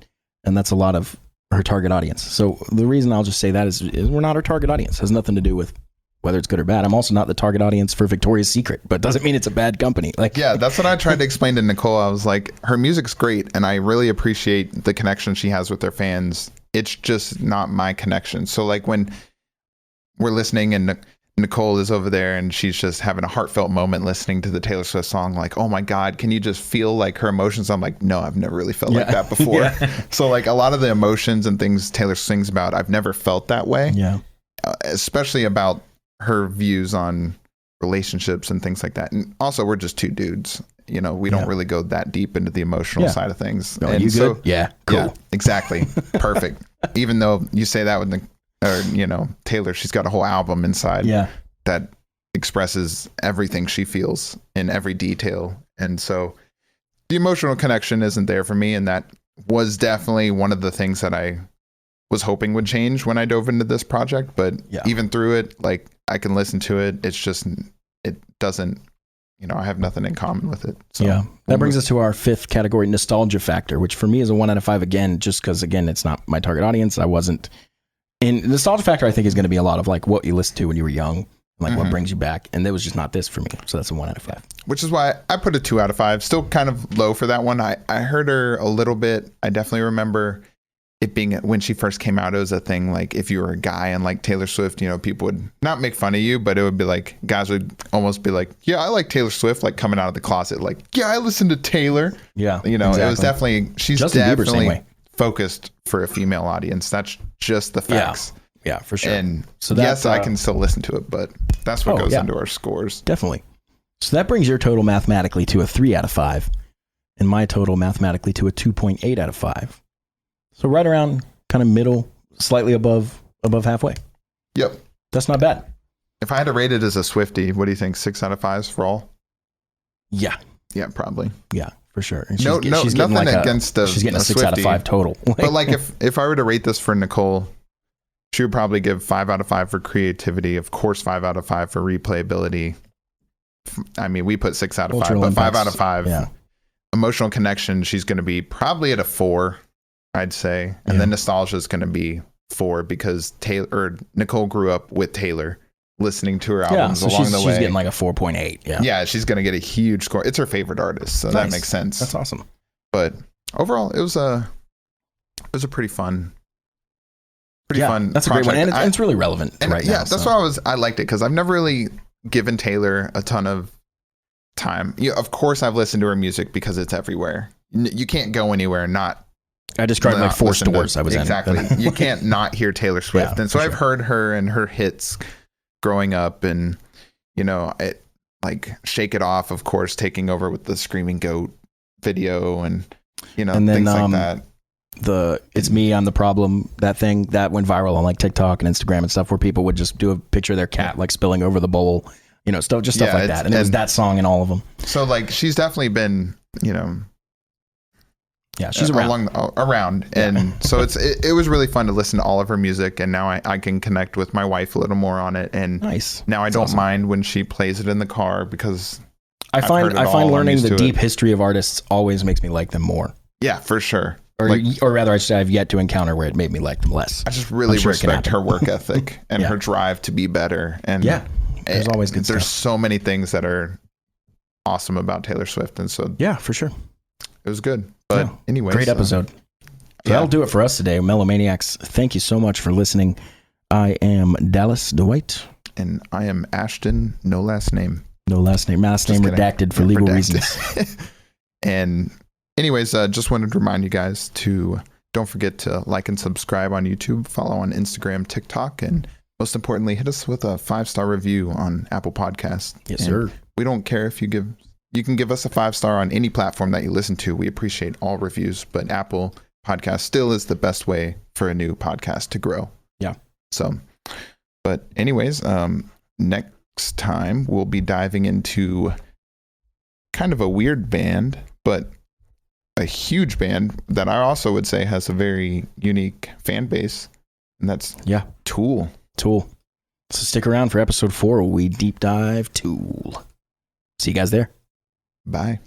and that's a lot of her target audience. So the reason I'll just say that is we're not her target audience. It has nothing to do with whether it's good or bad. I'm also not the target audience for Victoria's Secret, but doesn't mean it's a bad company. Like, yeah, that's what I tried to explain to Nicole. I was like, her music's great, and I really appreciate the connection she has with her fans. It's just not my connection. So like when we're listening and Nicole is over there and she's just having a heartfelt moment listening to the Taylor Swift song, like, oh my God, can you just feel like her emotions? I'm like, no, I've never really felt like that before. So like a lot of the emotions and things Taylor sings about, I've never felt that way. Yeah. Especially about her views on relationships and things like that. And also we're just two dudes. You know, we don't really go that deep into the emotional side of things. No, and you so, good? Yeah, cool. Yeah, exactly. Perfect. Even though you say that with Taylor, she's got a whole album inside that expresses everything she feels in every detail. And so the emotional connection isn't there for me. And that was definitely one of the things that I was hoping would change when I dove into this project. But even through it, like, I can listen to it. It's just, it doesn't, I have nothing in common with it. So that brings us to our 5th category, nostalgia factor, which for me is a 1 out of 5 again, just because, again, it's not my target audience. I wasn't in nostalgia factor. I think is going to be a lot of like what you listened to when you were young, like what brings you back. And that was just not this for me. So that's a 1 out of 5. Which is why I put a 2 out of 5. Still kind of low for that one. I heard her a little bit. I definitely remember it being when she first came out, it was a thing. Like if you were a guy and like Taylor Swift, people would not make fun of you, but it would be like, guys would almost be like, yeah, I like Taylor Swift, like coming out of the closet, like, yeah, I listen to Taylor. Yeah. It was definitely, she's Justin definitely focused for a female audience. That's just the facts. Yeah, for sure. And so yes, I can still listen to it, but that's what goes into our scores. Definitely. So that brings your total mathematically to a 3 out of 5 and my total mathematically to a 2.8 out of 5. So right around kind of middle, slightly above halfway. Yep. That's not bad. If I had to rate it as a Swiftie, what do you think? 6 out of 5s for all? Yeah. Yeah, probably. Yeah, for sure. And she's nothing like against she's getting a 6 out of 5 total. But like if I were to rate this for Nicole, she would probably give 5 out of 5 for creativity. Of course, 5 out of 5 for replayability. I mean, we put 6 out of 5, but 5 out of 5. Yeah. Emotional connection, she's going to be probably at a 4. I'd say. And then nostalgia is going to be 4 because Nicole grew up with Taylor, listening to her albums along the way. She's getting like a 4.8. Yeah. Yeah, she's going to get a huge score. It's her favorite artist, so that makes sense. That's awesome. But overall, it was a pretty fun. Fun. That's project. A great one, and it's really relevant right now. Yeah, that's why I liked it because I've never really given Taylor a ton of time. Of course, I've listened to her music because it's everywhere. You can't go anywhere and not. I described like 4 stores I was in. Exactly. You can't not hear Taylor Swift. And so I've heard her and her hits growing up and, it like Shake It Off, of course, taking over with the Screaming Goat video and, and then, things like that. The It's Me, I'm the Problem, that went viral on like TikTok and Instagram and stuff where people would just do a picture of their cat like spilling over the bowl, stuff like that. And it was that song in all of them. So like she's definitely been, yeah, she's around. And so it was really fun to listen to all of her music. And now I can connect with my wife a little more on it. And now I don't mind when she plays it in the car because I find learning the deep history of artists always makes me like them more. Yeah, for sure. Or rather, I should say I've yet to encounter where it made me like them less. I just really respect her work ethic and her drive to be better. And there's always good stuff. There's so many things that are awesome about Taylor Swift. And so yeah, for sure. It was good. But anyway, great episode. So that'll do it for us today. Melomaniacs, thank you so much for listening. I am Dallas DeWhite. And I am Ashton, no last name. No last name. Last name redacted for legal reasons. And anyways, just wanted to remind you guys to don't forget to like and subscribe on YouTube, follow on Instagram, TikTok, and most importantly, hit us with a 5-star review on Apple Podcasts. Yes, sir. We don't care if you can give us a 5-star on any platform that you listen to. We appreciate all reviews, but Apple Podcast still is the best way for a new podcast to grow. Yeah. So, but anyways, next time we'll be diving into kind of a weird band, but a huge band that I also would say has a very unique fan base, and that's Tool. So stick around for episode 4 where we deep dive Tool. See you guys there. Bye.